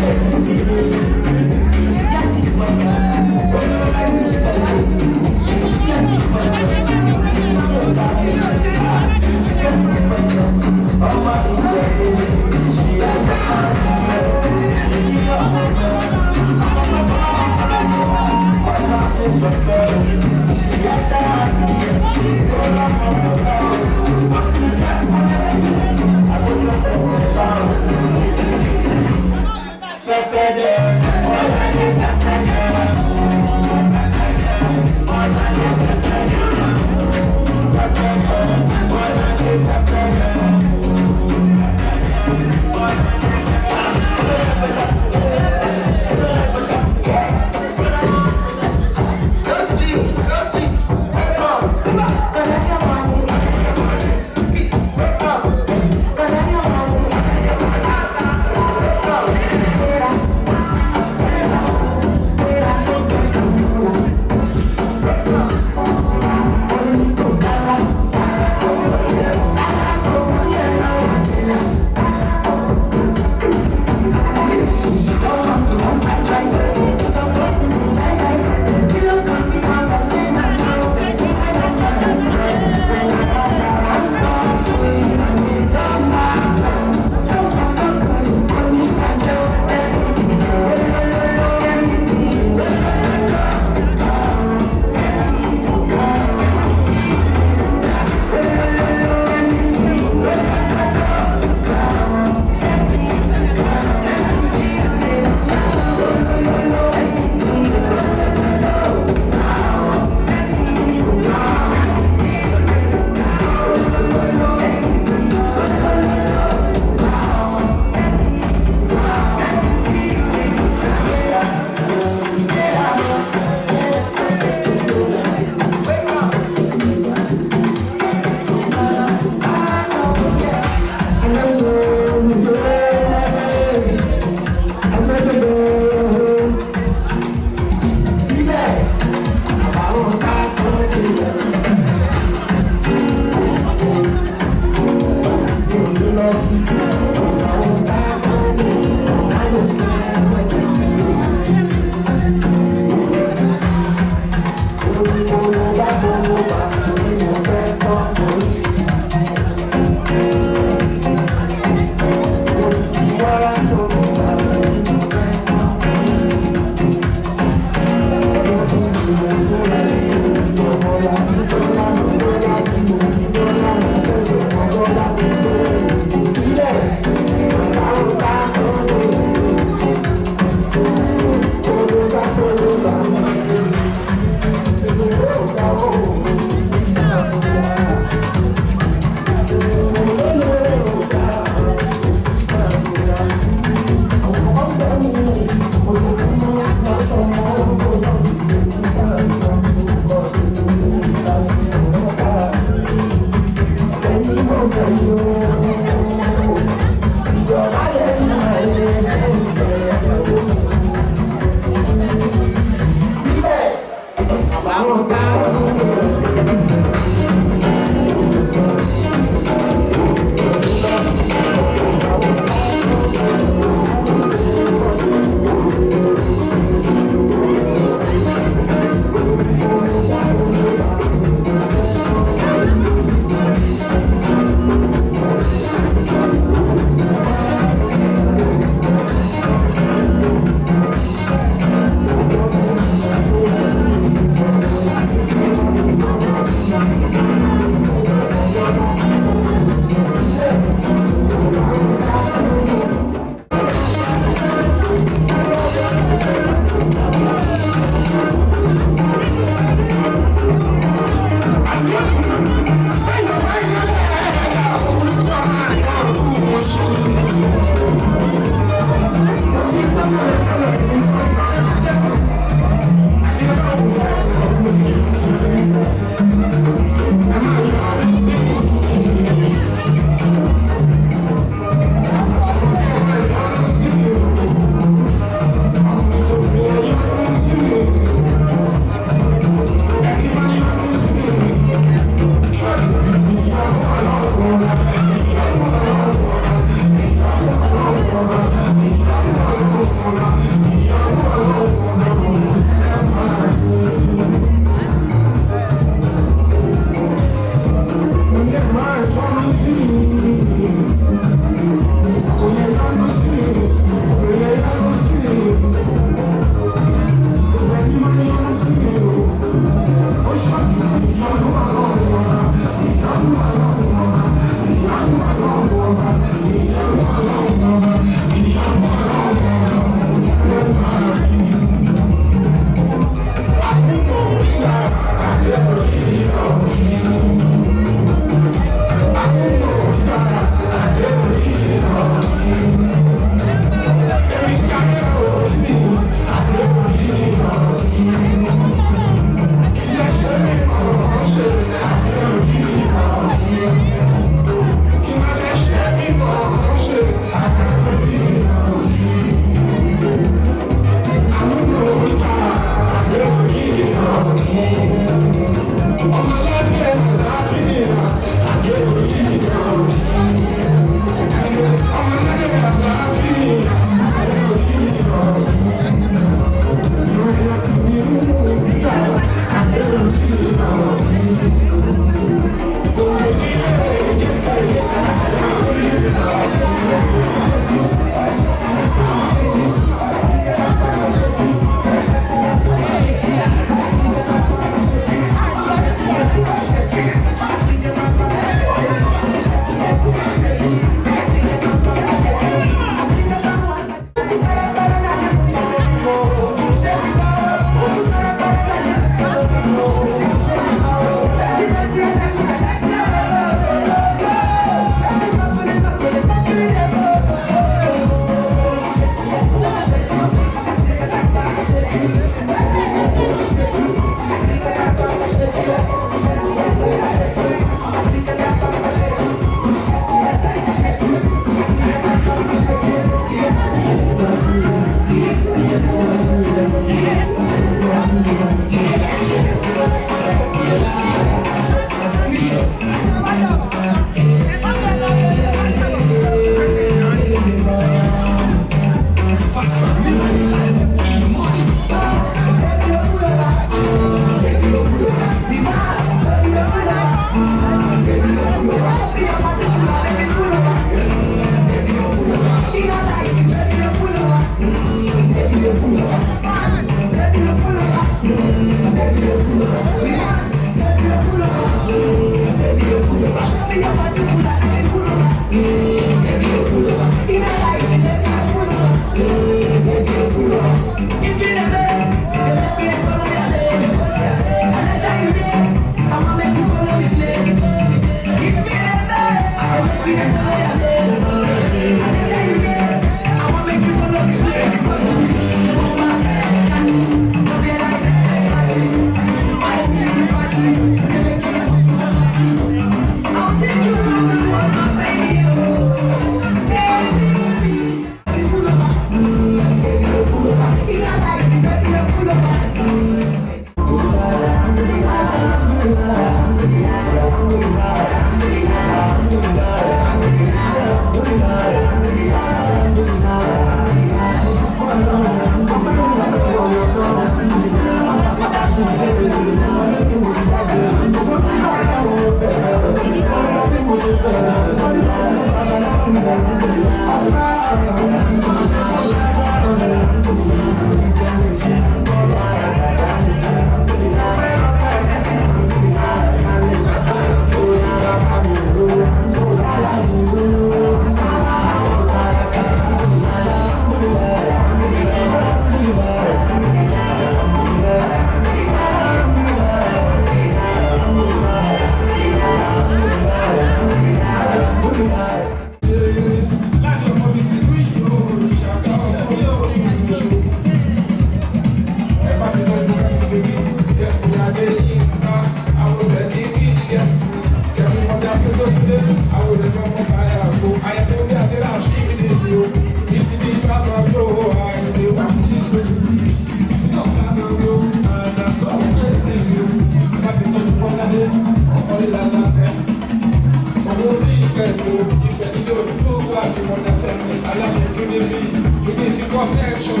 connection.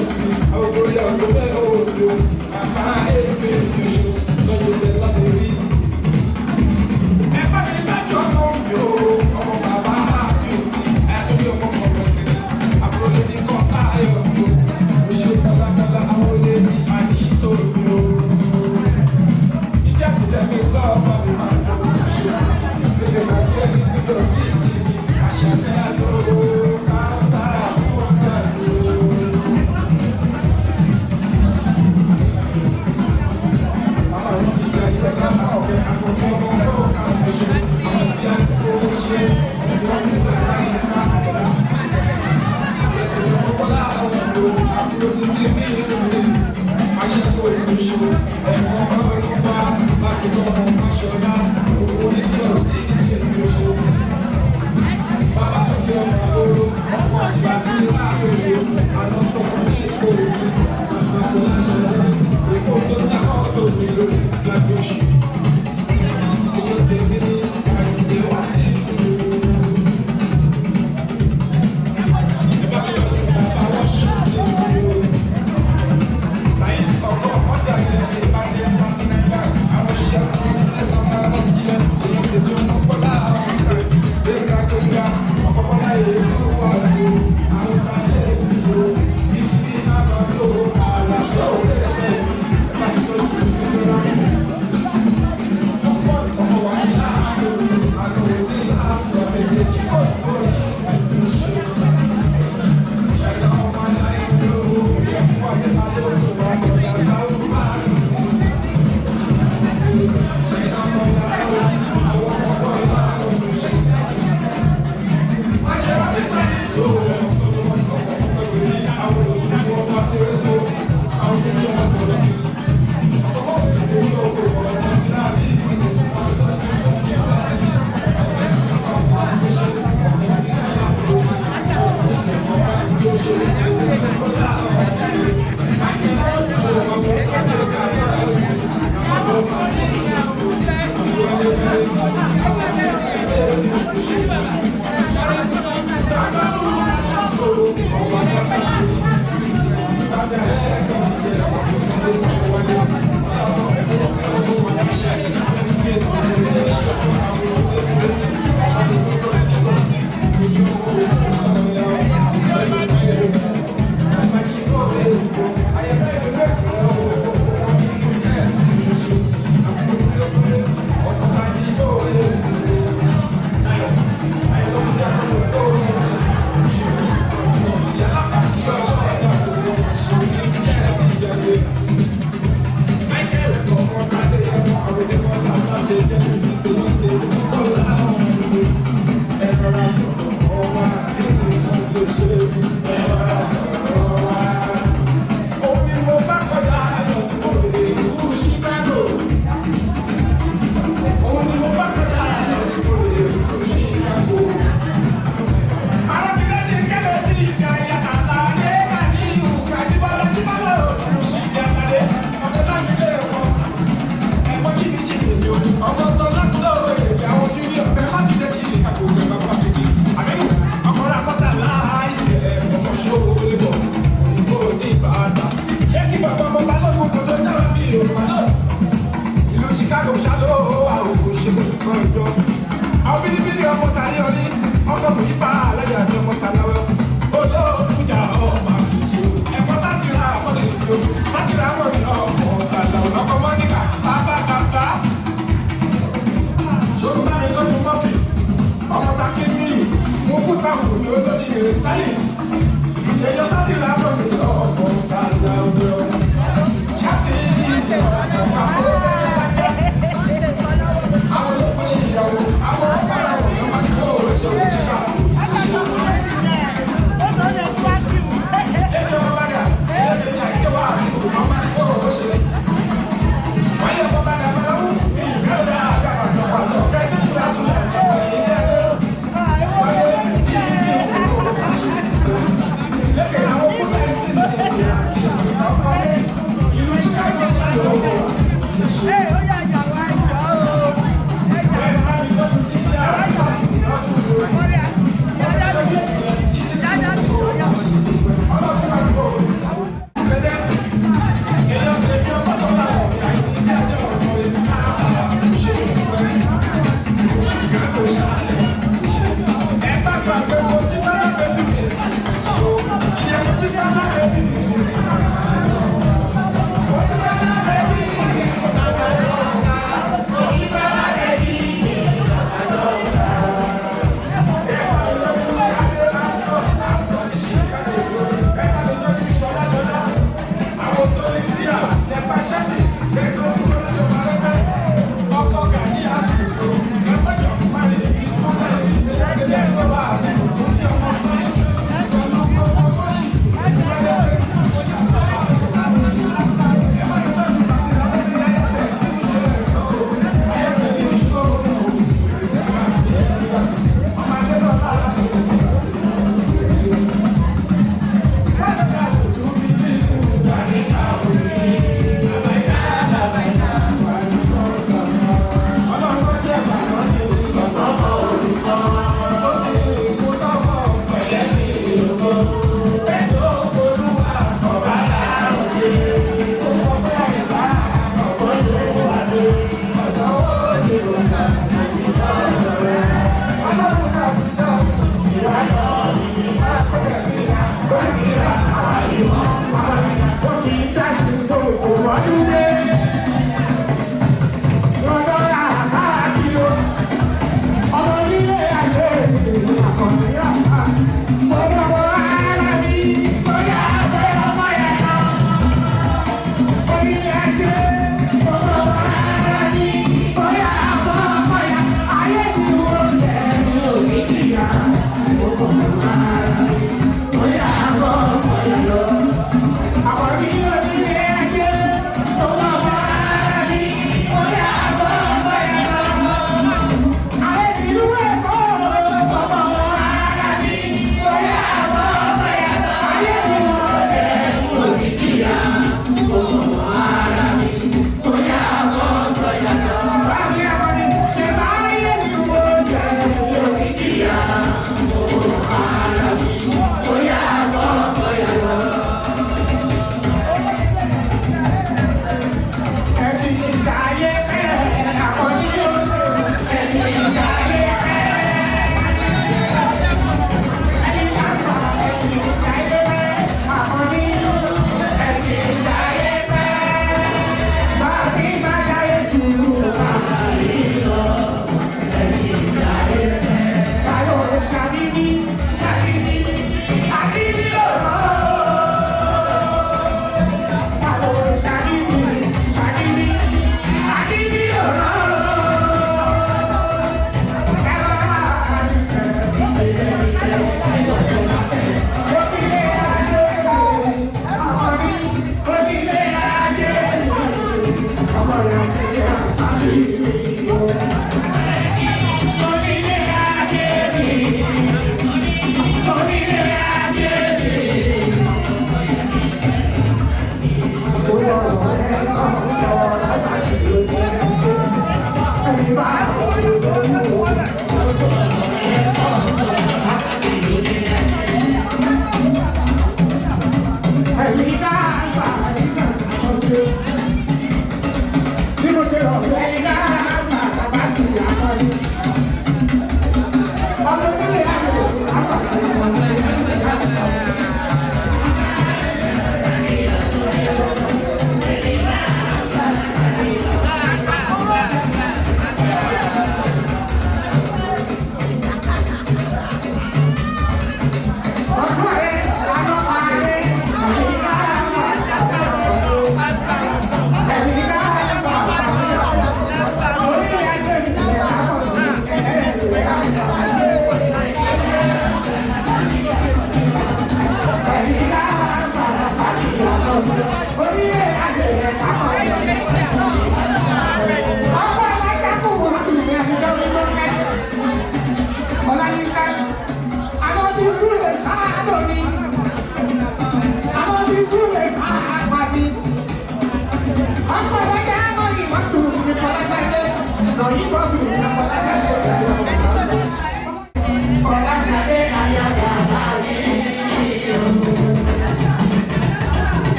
I will go down the way, oh, you. I'm you show. Don't you tell us the reason. Everybody that you're on, you. Oh, Baba, you. I told you, I'm rolling the car, you. We should tell I will let you, I need to you. If you put me love, I'll be my to the hotel in the city, I shall never go outside. I'm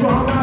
Come on,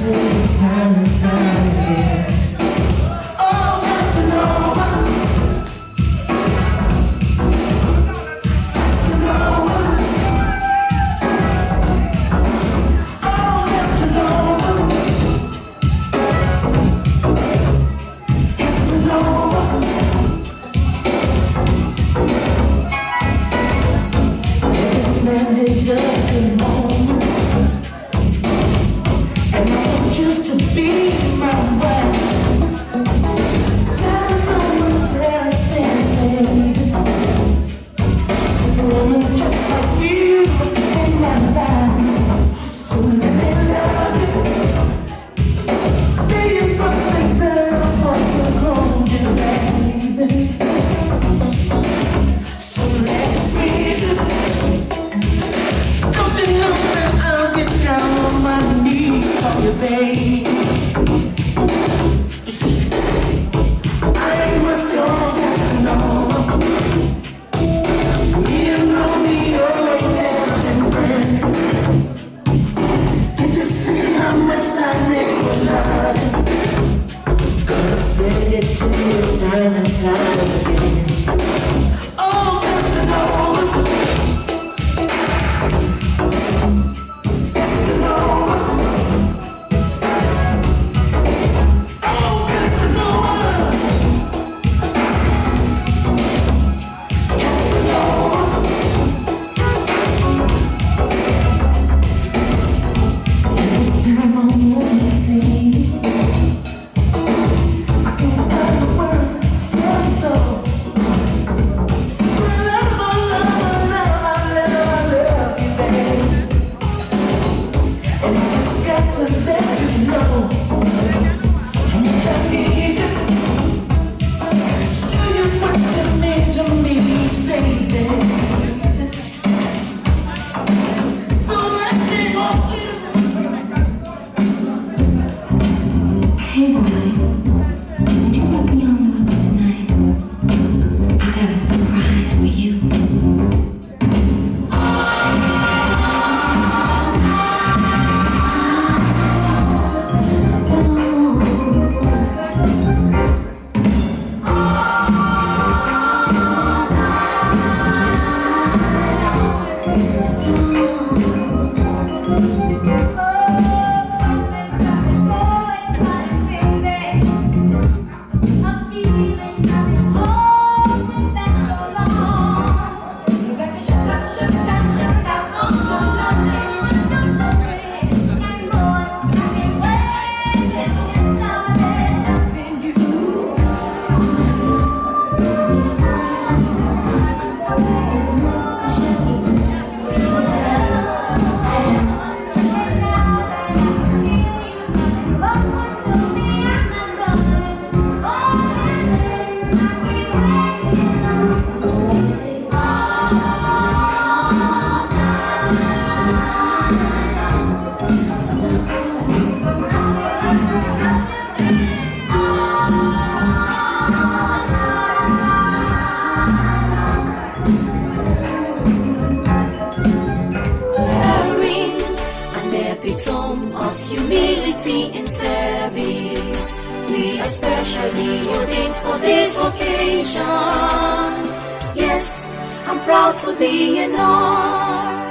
time and time again. Oh, Casanova, Casanova, oh, Casanova, Casanova. Every man deserves a moment, and I want you to be my wife. Time is almost less than baby. There's a woman just like you in my life. So let me love you. Be your perfect example to hold you, baby. So let's read it. Don't you know that I'll get down on my knees for you, baby? I ain't much on Casanova. Me and Romeo ain't never been friends. Did you see how much time they were loving? Gonna send it to you time and time again. Oh, Casanova, Casanova, oh, Casanova, Casanova. Every time I wanna see you, I can't find the words to tell you so. I love you, baby. And I just got to let you know, I need you. Show you what you mean to me, stay there. So let me walk you. Hey boy, would you meet me on the road tonight? I got a surprise for you. Of humility and service, we are specially ordained for this occasion. Yes, I'm proud to be an honor.